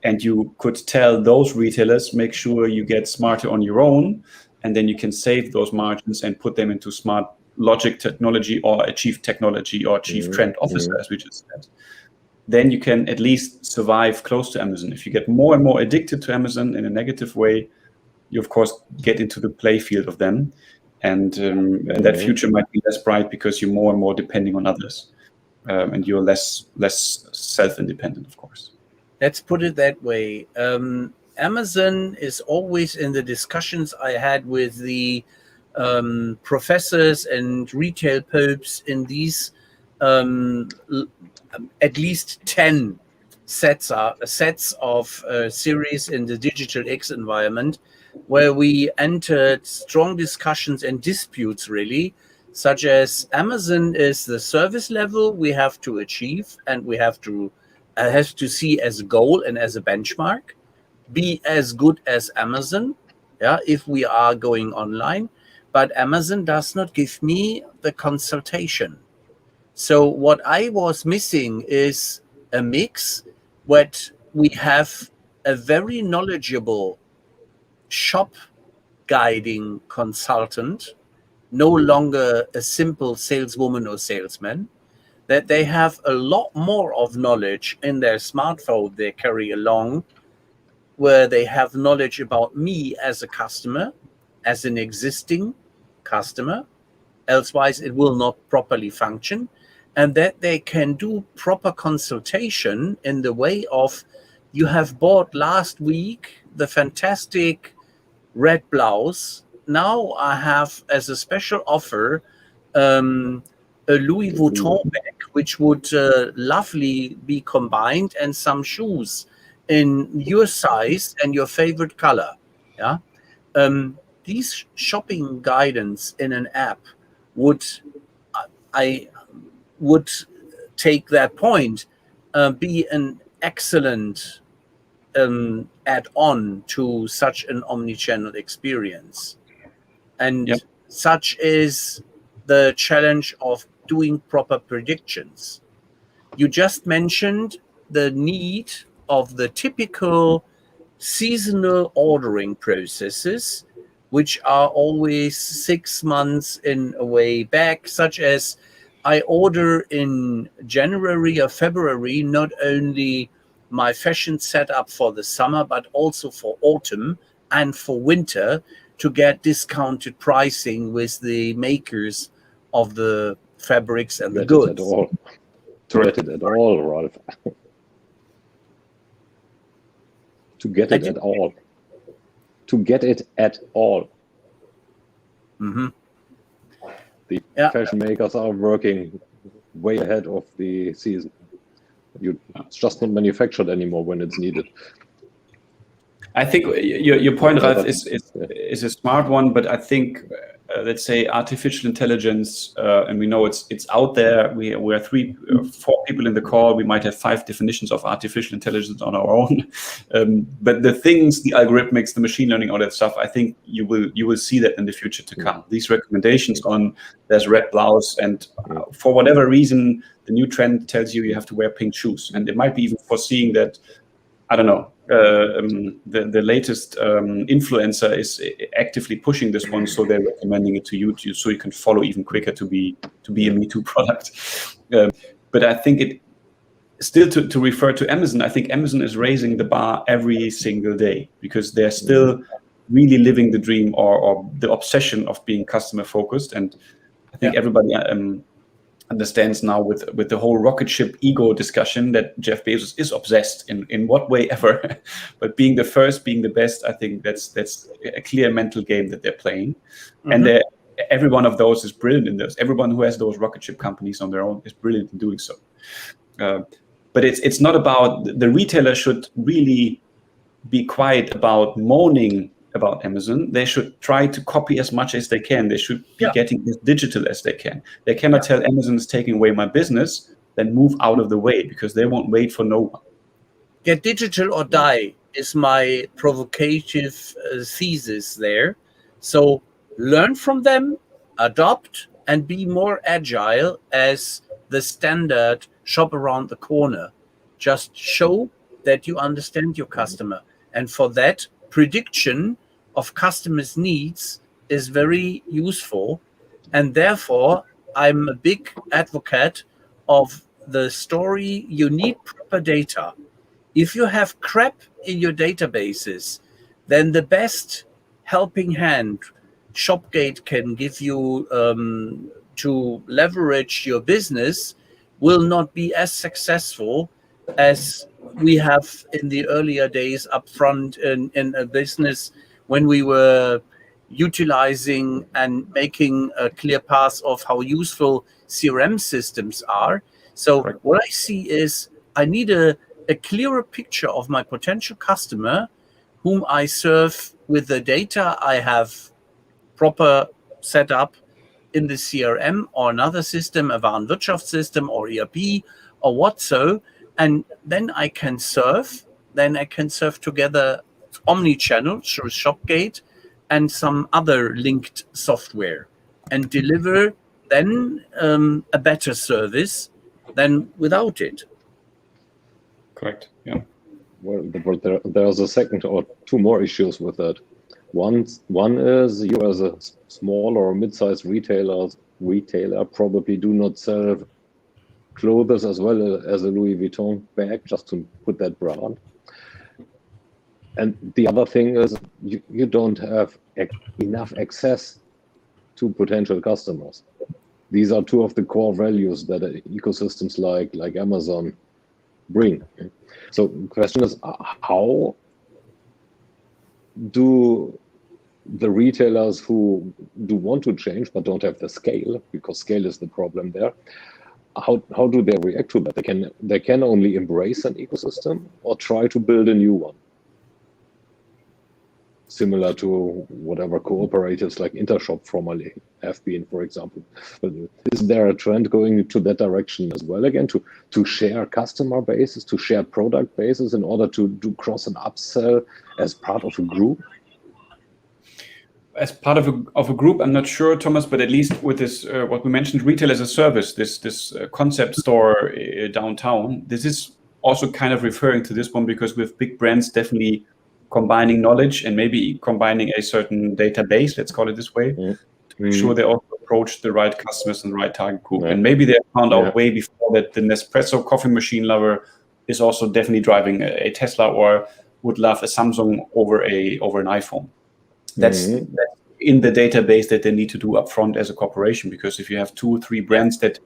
and you could tell those retailers, make sure you get smarter on your own, and then you can save those margins and put them into smart logic technology or chief technology or chief trend officer, as we just said. Then you can at least survive close to Amazon. If you get more and more addicted to Amazon in a negative way, you of course get into the play field of them, and that future might be less bright because you're more and more depending on others, and you're less self-independent, of course. Let's put it that way. Amazon is always in the discussions I had with the professors and retail popes in these at least 10 sets of series in the Digital X environment, where we entered strong discussions and disputes, really, such as Amazon is the service level we have to achieve, and we have to see as a goal and as a benchmark, be as good as Amazon, if we are going online. But Amazon does not give me the consultation. So what I was missing is a mix where we have a very knowledgeable shop guiding consultant, no longer a simple saleswoman or salesman, that they have a lot more of knowledge in their smartphone they carry along, where they have knowledge about me as a customer, as an existing customer, elsewise it will not properly function, and that they can do proper consultation in the way of, you have bought last week the fantastic red blouse, now I have as a special offer a Louis Vuitton bag, which would lovely be combined, and some shoes in your size and your favorite color. These shopping guidance in an app I would take that point, be an excellent add-on to such an omnichannel experience. And such is the challenge of doing proper predictions. You just mentioned the need of the typical seasonal ordering processes, which are always 6 months in a way back, such as I order in January or February not only my fashion setup for the summer, but also for autumn and for winter, to get discounted pricing with the makers of the fabrics and the goods. To get it at all, Ralf. To get it at all. To get it at all. The fashion makers are working way ahead of the season. It's just not manufactured anymore when it's needed. I think your point, Ralf, is a smart one, but I think let's say artificial intelligence, and we know it's out there. We are 4 people in the call. We might have 5 definitions of artificial intelligence on our own, but the things, the algorithmics, the machine learning, all that stuff, I think you will see that in the future to come. These recommendations on there's red blouse, and for whatever reason, the new trend tells you have to wear pink shoes, and it might be even foreseeing that. I don't know. The latest influencer is actively pushing this one, so they're recommending it to you, so you can follow even quicker to be a Me Too product. But I think it still to refer to Amazon. I think Amazon is raising the bar every single day because they're still really living the dream or the obsession of being customer focused, and I think everybody understands now with the whole rocket ship ego discussion that Jeff Bezos is obsessed in what way ever, but being the first, being the best, I think that's a clear mental game that they're playing. And every one of those is brilliant in this. Everyone who has those rocket ship companies on their own is brilliant in doing so. But it's not about, the retailer should really be quiet about moaning about Amazon. They should try to copy as much as they can. They should be getting as digital as they can. They cannot tell Amazon is taking away my business, then move out of the way, because they won't wait for no one. Get digital or die is my provocative thesis there. So learn from them, adopt, and be more agile as the standard shop around the corner. Just show that you understand your customer. And for that, prediction of customers' needs is very useful, and therefore I'm a big advocate of the story. You need proper data. If you have crap in your databases, then the best helping hand Shopgate can give you to leverage your business will not be as successful as we have in the earlier days up front in a business when we were utilizing and making a clear path of how useful CRM systems are. So what I see is I need a clearer picture of my potential customer whom I serve with the data I have proper set up in the CRM or another system, a Warenwirtschaft system or ERP or what so. And then I can serve together Omnichannel through Shopgate and some other linked software and deliver then a better service than without it. Correct, yeah. Well, there's a second or 2 more issues with that. One is you as a small or mid-sized retailer probably do not sell clothes as well as a Louis Vuitton bag, just to put that brand. And the other thing is you don't have enough access to potential customers. These are 2 of the core values that ecosystems like Amazon bring. So the question is, how do the retailers who do want to change but don't have the scale, because scale is the problem there, how do they react to that? They can only embrace an ecosystem or try to build a new one, similar to whatever cooperatives like Intershop formerly have been, for example. But is there a trend going to that direction as well, again, to share customer bases, to share product bases in order to do cross and upsell as part of a group? As part of a group, I'm not sure, Thomas, but at least with this, what we mentioned, retail as a service, this concept store downtown, this is also kind of referring to this one, because with big brands definitely combining knowledge and maybe combining a certain database, let's call it this way, to make sure they also approach the right customers and the right target group. And maybe they found out way before that the Nespresso coffee machine lover is also definitely driving a Tesla or would love a Samsung over an iPhone. That's in the database that they need to do upfront as a corporation, because if you have 2 or 3 brands that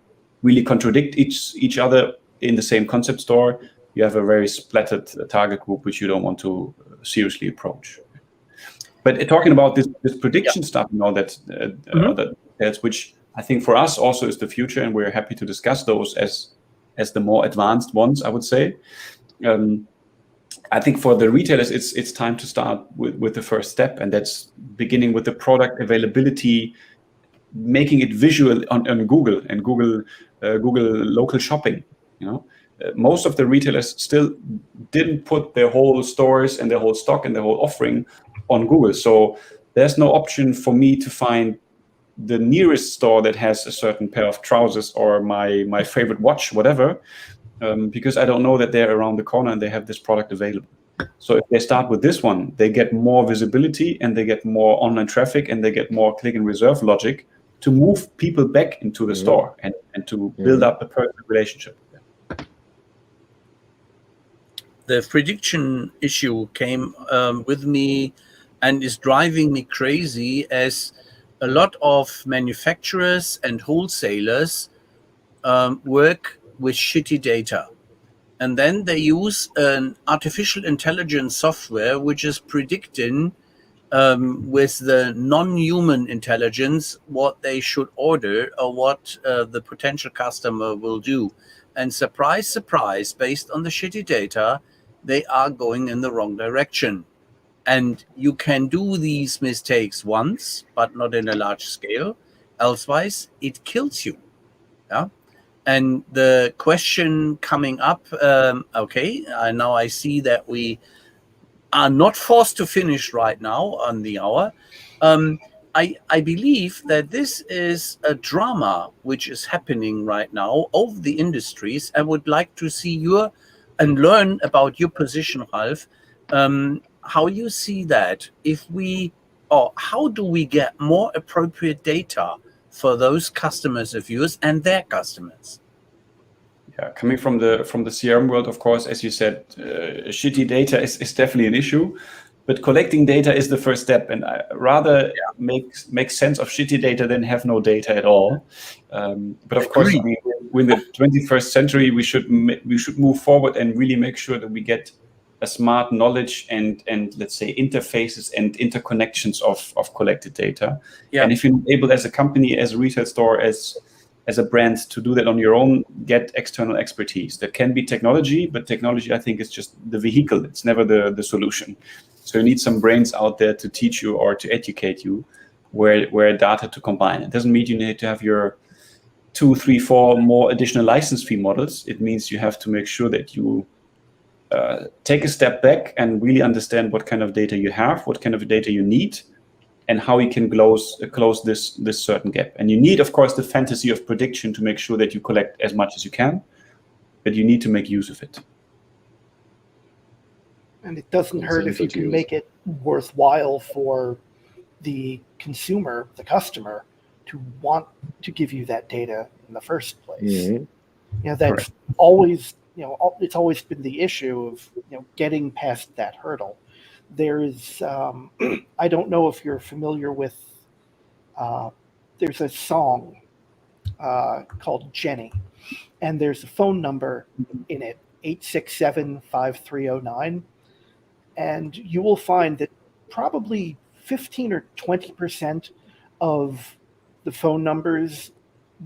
really contradict each other in the same concept store, you have a very splattered target group which you don't want to seriously approach. But talking about this prediction stuff, that's which I think for us also is the future, and we're happy to discuss those as the more advanced ones, I would say. I think for the retailers, it's time to start with the first step, and that's beginning with the product availability, making it visual on Google and Google local shopping. Most of the retailers still didn't put their whole stores and their whole stock and their whole offering on Google. So there's no option for me to find the nearest store that has a certain pair of trousers or my favorite watch, whatever, because I don't know that they're around the corner and they have this product available. So if they start with this one, they get more visibility and they get more online traffic and they get more click and reserve logic to move people back into the store and to build up a personal relationship. The prediction issue came with me and is driving me crazy, as a lot of manufacturers and wholesalers work with shitty data. And then they use an artificial intelligence software which is predicting with the non-human intelligence what they should order or what the potential customer will do. And surprise, surprise, based on the shitty data, they are going in the wrong direction. And you can do these mistakes once, but not in a large scale. Elsewise, it kills you. Yeah. And the question coming up, now I see that we are not forced to finish right now on the hour. I believe that this is a drama which is happening right now over the industries. I would like to see and learn about your position, Ralf, how you see that. How do we get more appropriate data for those customers of yours and their customers? Yeah, coming from the CRM world, of course, as you said, shitty data is definitely an issue, but collecting data is the first step, and I rather make sense of shitty data than have no data at all. But of course, we're in the 21st century. We should move forward and really make sure that we get a smart knowledge and let's say interfaces and interconnections of collected data. Yeah. And if you're able as a company, as a retail store, as a brand to do that on your own, get external expertise. That can be technology, but technology, I think, is just the vehicle. It's never the solution. So you need some brains out there to teach you or to educate you where data to combine. It doesn't mean you need to have your 2, 3, 4 more additional license fee models. It means you have to make sure that you take a step back and really understand what kind of data you have, what kind of data you need, and how you can close this certain gap. And you need, of course, the fantasy of prediction to make sure that you collect as much as you can, but you need to make use of it. And it doesn't hurt if you can make it worthwhile for the consumer, the customer, to want to give you that data in the first place. Mm-hmm. That's always, it's always been the issue of, getting past that hurdle. There is, I don't know if you're familiar with, there's a song called Jenny, and there's a phone number in it, 867-5309. And you will find that probably 15 or 20% of the phone numbers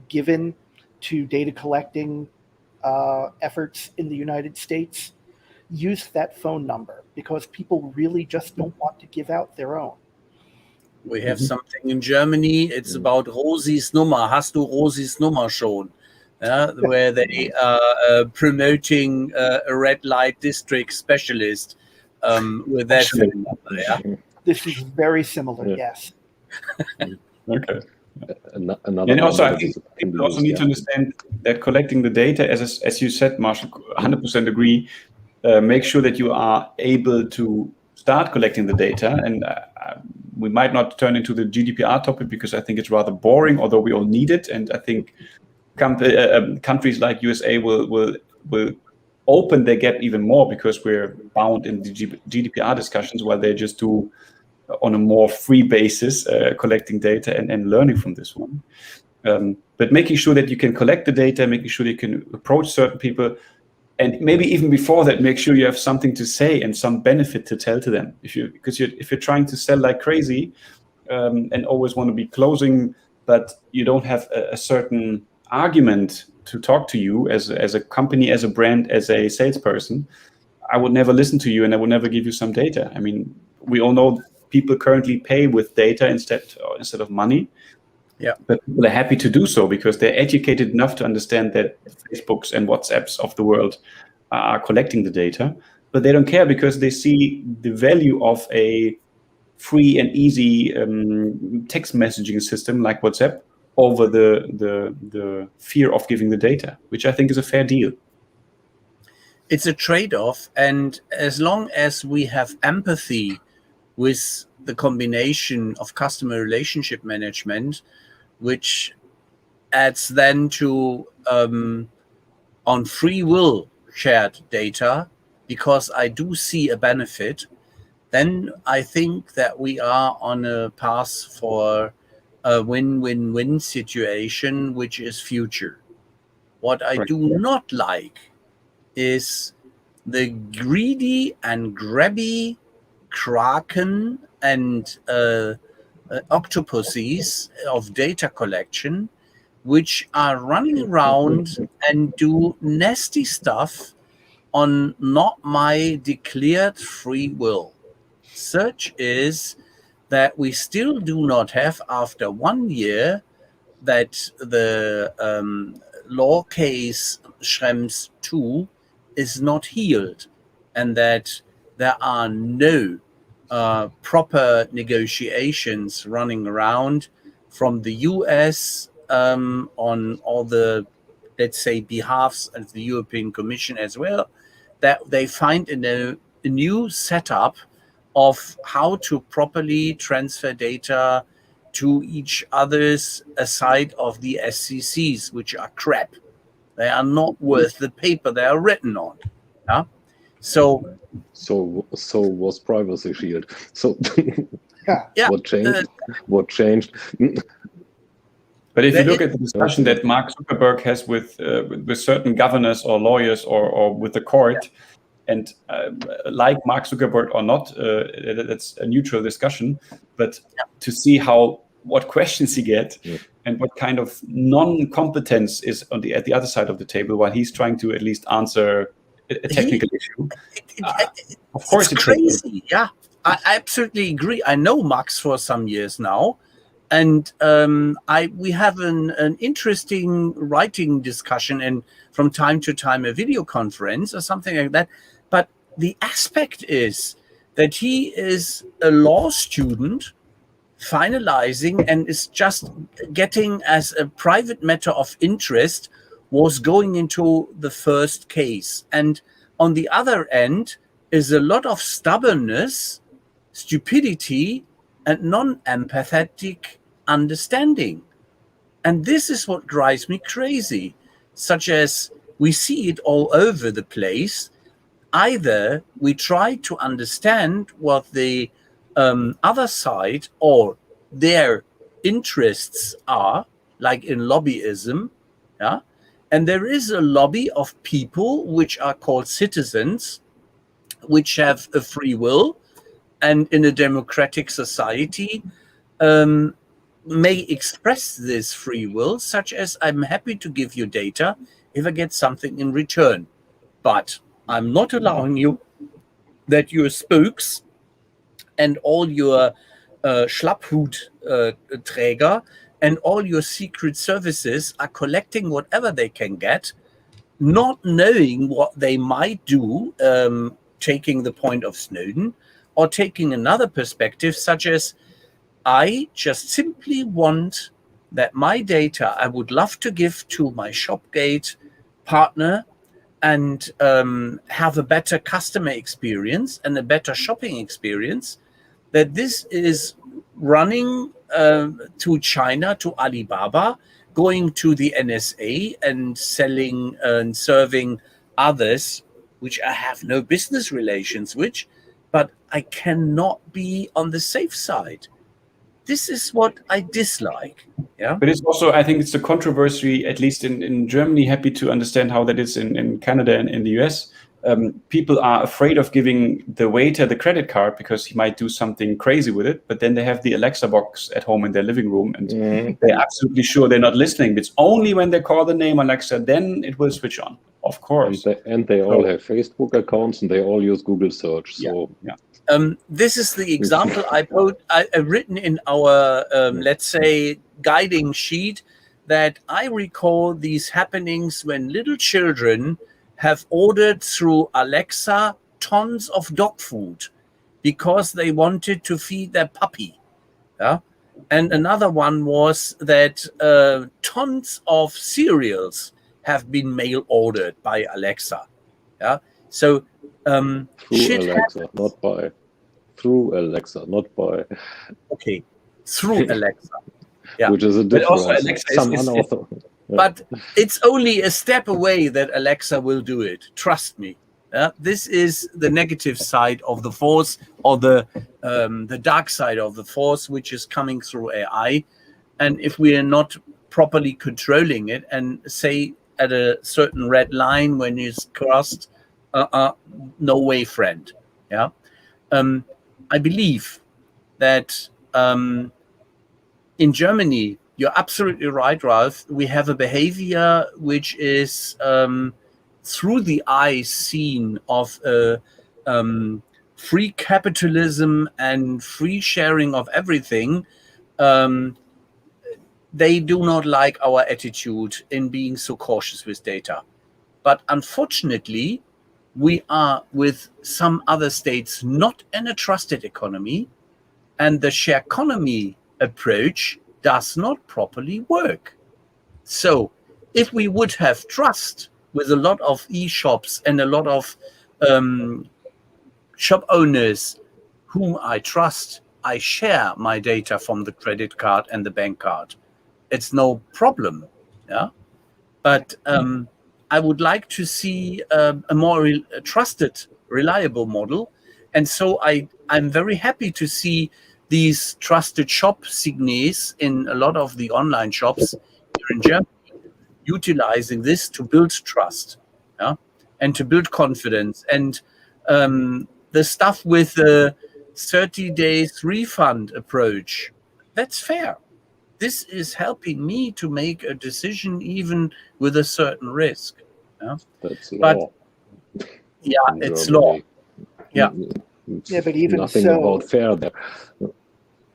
given to data collecting efforts in the United States use that phone number because people really just don't want to give out their own. We have something in Germany. It's about Rosi's Nummer. Hast du Rosi's Nummer schon? Where they are promoting a red light district specialist with that phone number. Yeah? This is very similar, yes. Okay. And also, I think people also need to understand that collecting the data, as you said, Marshall, 100% agree. Make sure that you are able to start collecting the data. And we might not turn into the GDPR topic because I think it's rather boring, although we all need it. And I think countries like USA will open their gap even more because we're bound in the GDPR discussions while they just do on a more free basis, collecting data and learning from this one. But making sure that you can collect the data, making sure that you can approach certain people, and maybe even before that, make sure you have something to say and some benefit to tell to them. If you're trying to sell like crazy and always want to be closing, but you don't have a certain argument to talk to you as a company, as a brand, as a salesperson, I would never listen to you and I would never give you some data. I mean, we all know people currently pay with data instead of money. Yeah. But people are happy to do so because they're educated enough to understand that Facebooks and WhatsApps of the world are collecting the data. But they don't care because they see the value of a free and easy text messaging system like WhatsApp over the fear of giving the data, which I think is a fair deal. It's a trade-off, and as long as we have empathy with the combination of customer relationship management, which adds then to on free will shared data, because I do see a benefit, then I think that we are on a path for a win-win-win situation, which is future. What I do not like is the greedy and grabby kraken and octopuses of data collection, which are running around and do nasty stuff on not my declared free will. Such is that we still do not have, after 1 year, that the law case Schrems 2 is not healed, and that there are no proper negotiations running around from the US on all the, let's say, behalfs of the European Commission as well, that they find a new setup of how to properly transfer data to each other's aside of the SCCs, which are crap. They are not worth the paper they are written on. Yeah? So was Privacy Shield. So yeah. What changed? But if you look at the discussion that Mark Zuckerberg has with certain governors or lawyers or with the court, and like Mark Zuckerberg or not, that's a neutral discussion. But to see what questions he gets and what kind of non-competence is at the other side of the table, while he's trying to at least answer a technical issue. Of course, it's crazy. Yeah, I absolutely agree. I know Max for some years now, and we have an interesting writing discussion, and from time to time a video conference or something like that. But the aspect is that he is a law student finalizing and is just getting, as a private matter of interest, was going into the first case. And on the other end is a lot of stubbornness, stupidity, and non-empathetic understanding. And this is what drives me crazy, such as we see it all over the place. Either we try to understand what the other side or their interests are, like in lobbyism, yeah. And there is a lobby of people which are called citizens, which have a free will, and in a democratic society may express this free will, such as I'm happy to give you data if I get something in return, but I'm not allowing you that your spokes and all your Schlapphut-Träger and all your secret services are collecting whatever they can get, not knowing what they might do, taking the point of Snowden, or taking another perspective, such as, I just simply want that my data I would love to give to my Shopgate partner and have a better customer experience and a better shopping experience, that this is running to China, to Alibaba, going to the NSA and selling and serving others, which I have no business relations with, but I cannot be on the safe side. This is what I dislike. Yeah. But it's also, I think it's a controversy, at least in Germany, happy to understand how that is in Canada and in the US. People are afraid of giving the waiter the credit card because he might do something crazy with it, but then they have the Alexa box at home in their living room and they're absolutely sure they're not listening. It's only when they call the name Alexa, then it will switch on Of course. And they all have Facebook accounts and they all use Google search. So this is the example I've written in our, let's say, guiding sheet, that I recall these happenings when little children have ordered through Alexa tons of dog food because they wanted to feed their puppy. Yeah. And another one was that tons of cereals have been mail ordered by Alexa. Yeah. So through Alexa, not by. Okay, through Alexa. Yeah. Which is a difference. But also Alexa but it's only a step away that Alexa will do it. Trust me. This is the negative side of the force, or the dark side of the force, which is coming through AI. And if we are not properly controlling it, and say at a certain red line when it's crossed, no way, friend. Yeah. I believe that in Germany, you're absolutely right, Ralf. We have a behavior which is through the eyes seen of free capitalism and free sharing of everything. They do not like our attitude in being so cautious with data. But unfortunately, we are with some other states not in a trusted economy, and the share economy approach does not properly work. So if we would have trust with a lot of e-shops and a lot of shop owners whom I trust, I share my data from the credit card and the bank card. It's no problem. Yeah. But I would like to see a more trusted, reliable model. And so I'm very happy to see these trusted shop signes in a lot of the online shops here in Germany, utilizing this to build trust, and to build confidence. And the stuff with the 30 days refund approach, that's fair. This is helping me to make a decision even with a certain risk. That's law. But it's law. Yeah. But even nothing so, about fair there.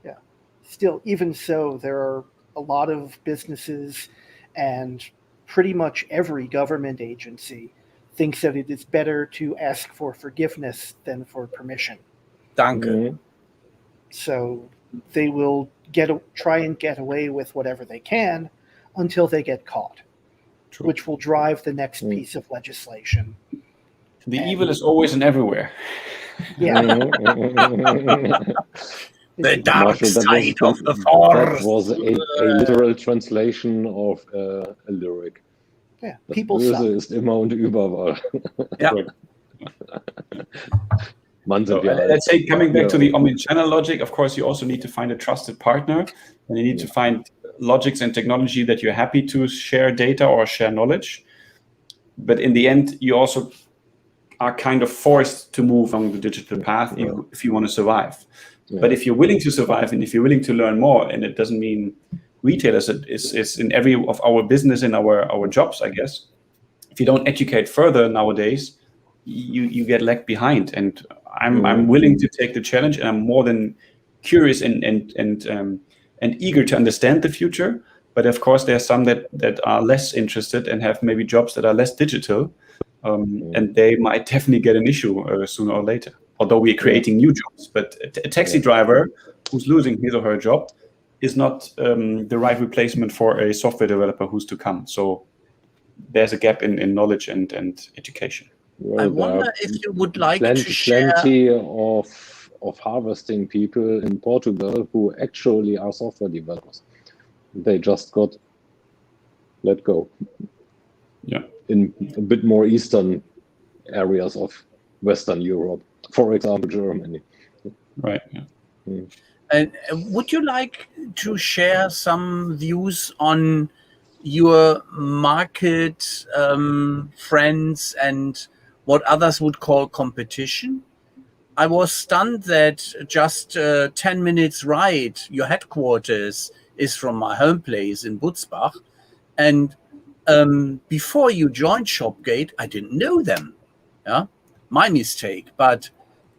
Yeah. Still, even so, there are a lot of businesses, and pretty much every government agency thinks that it is better to ask for forgiveness than for permission. Danke. Mm-hmm. So they will try and get away with whatever they can until they get caught, which will drive the next piece of legislation. The evil is always and everywhere. Yeah. The dark Marshall, side of the force. That was a literal translation of a lyric. Yeah. Das People Böse suck. ist immer und überall. Yeah. Let's say, coming back to the omnichannel logic, of course, you also need to find a trusted partner, and you need to find logics and technology that you're happy to share data or share knowledge. But in the end, you also are kind of forced to move on the digital path if you want to survive. Yeah. But if you're willing to survive and if you're willing to learn more, and it doesn't mean retailers, it's in every of our business and our jobs, I guess. If you don't educate further nowadays, you get left behind. And I'm willing to take the challenge, and I'm more than curious and eager to understand the future. But of course, there are some that are less interested and have maybe jobs that are less digital, and they might definitely get an issue sooner or later. Although we're creating new jobs, but a taxi driver who's losing his or her job is not the right replacement for a software developer who's to come. So there's a gap in knowledge and education. Well, I wonder if you would like to share plenty of harvesting people in Portugal who actually are software developers. They just got let go. Yeah. In a bit more eastern areas of Western Europe, for example, Germany. Right. Yeah. And would you like to share some views on your market friends and what others would call competition? I was stunned that just 10 minutes ride, your headquarters is from my home place in Butzbach. And before you joined Shopgate, I didn't know them. Yeah, my mistake. But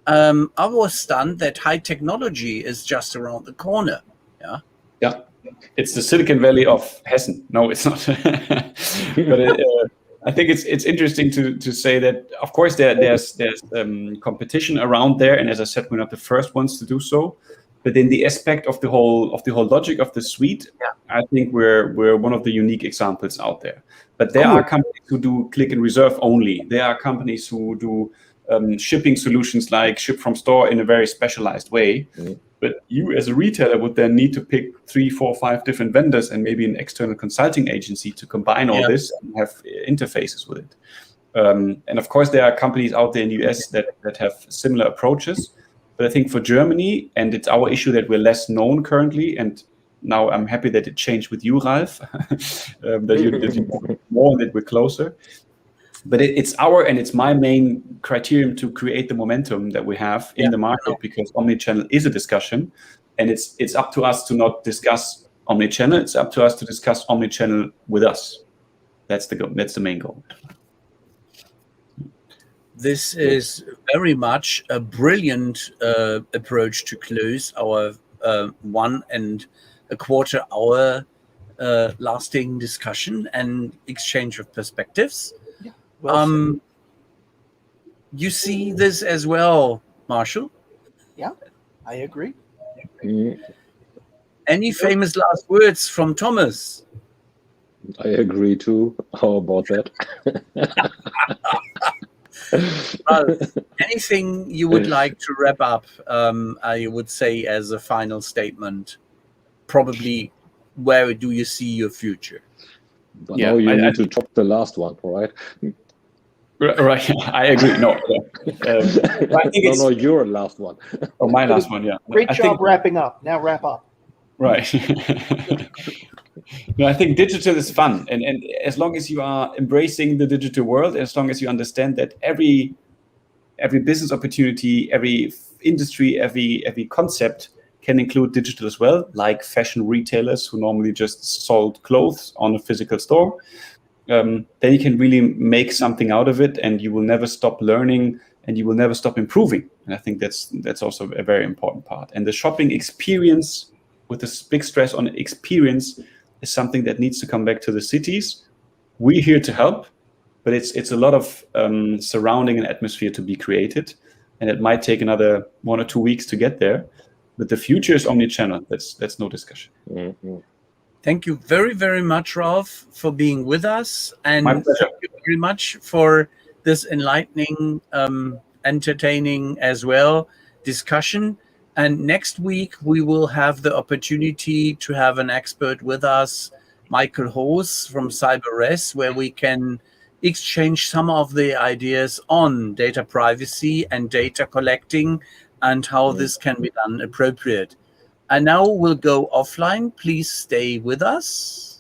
I was stunned that high technology is just around the corner. Yeah. Yeah, it's the Silicon Valley of Hessen. No, it's not. But I think it's interesting to say that, of course, there's competition around there, and as I said, we're not the first ones to do so. But in the aspect of the whole logic of the suite, I think we're one of the unique examples out there. But there are companies who do click and reserve only. There are companies who do shipping solutions like ship from store in a very specialized way. But you as a retailer would then need to pick 3, 4, 5 different vendors and maybe an external consulting agency to combine all this and have interfaces with it. And of course, there are companies out there in the US that have similar approaches. But I think for Germany, and it's our issue that we're less known currently, and now I'm happy that it changed with you, Ralf, that you more and that we're closer. But it's my main criterion to create the momentum that we have in the market, because omnichannel is a discussion, and it's up to us to not discuss omnichannel. It's up to us to discuss omnichannel with us. That's the goal. That's the main goal. This is very much a brilliant approach to close our 1.25 hour lasting discussion and exchange of perspectives. Yeah, well you see this as well, Marshall? Yeah, I agree. Any famous last words from Thomas? I agree too. How about that? Anything you would like to wrap up, I would say, as a final statement? Probably, where do you see your future? But now you need to top the last one, right? Right, I agree. No, I think no, your last one. Oh, my last one, yeah. Great job wrapping up. Now wrap up. Right. No, I think digital is fun, and as long as you are embracing the digital world, as long as you understand that every business opportunity, every industry, every concept can include digital as well, like fashion retailers who normally just sold clothes on a physical store, then you can really make something out of it, and you will never stop learning, and you will never stop improving. And I think that's also a very important part. And the shopping experience, with this big stress on experience, is something that needs to come back to the cities. We're here to help, but it's a lot of surrounding and atmosphere to be created, and it might take another 1 or 2 weeks to get there. But the future is omnichannel. That's no discussion. Mm-hmm. Thank you very, very much, Ralf, for being with us, and my pleasure. Thank you very much for this enlightening, entertaining as well discussion. And next week, we will have the opportunity to have an expert with us, Michael Hoos from CyberRes, where we can exchange some of the ideas on data privacy and data collecting and how this can be done appropriate. And now we'll go offline. Please stay with us.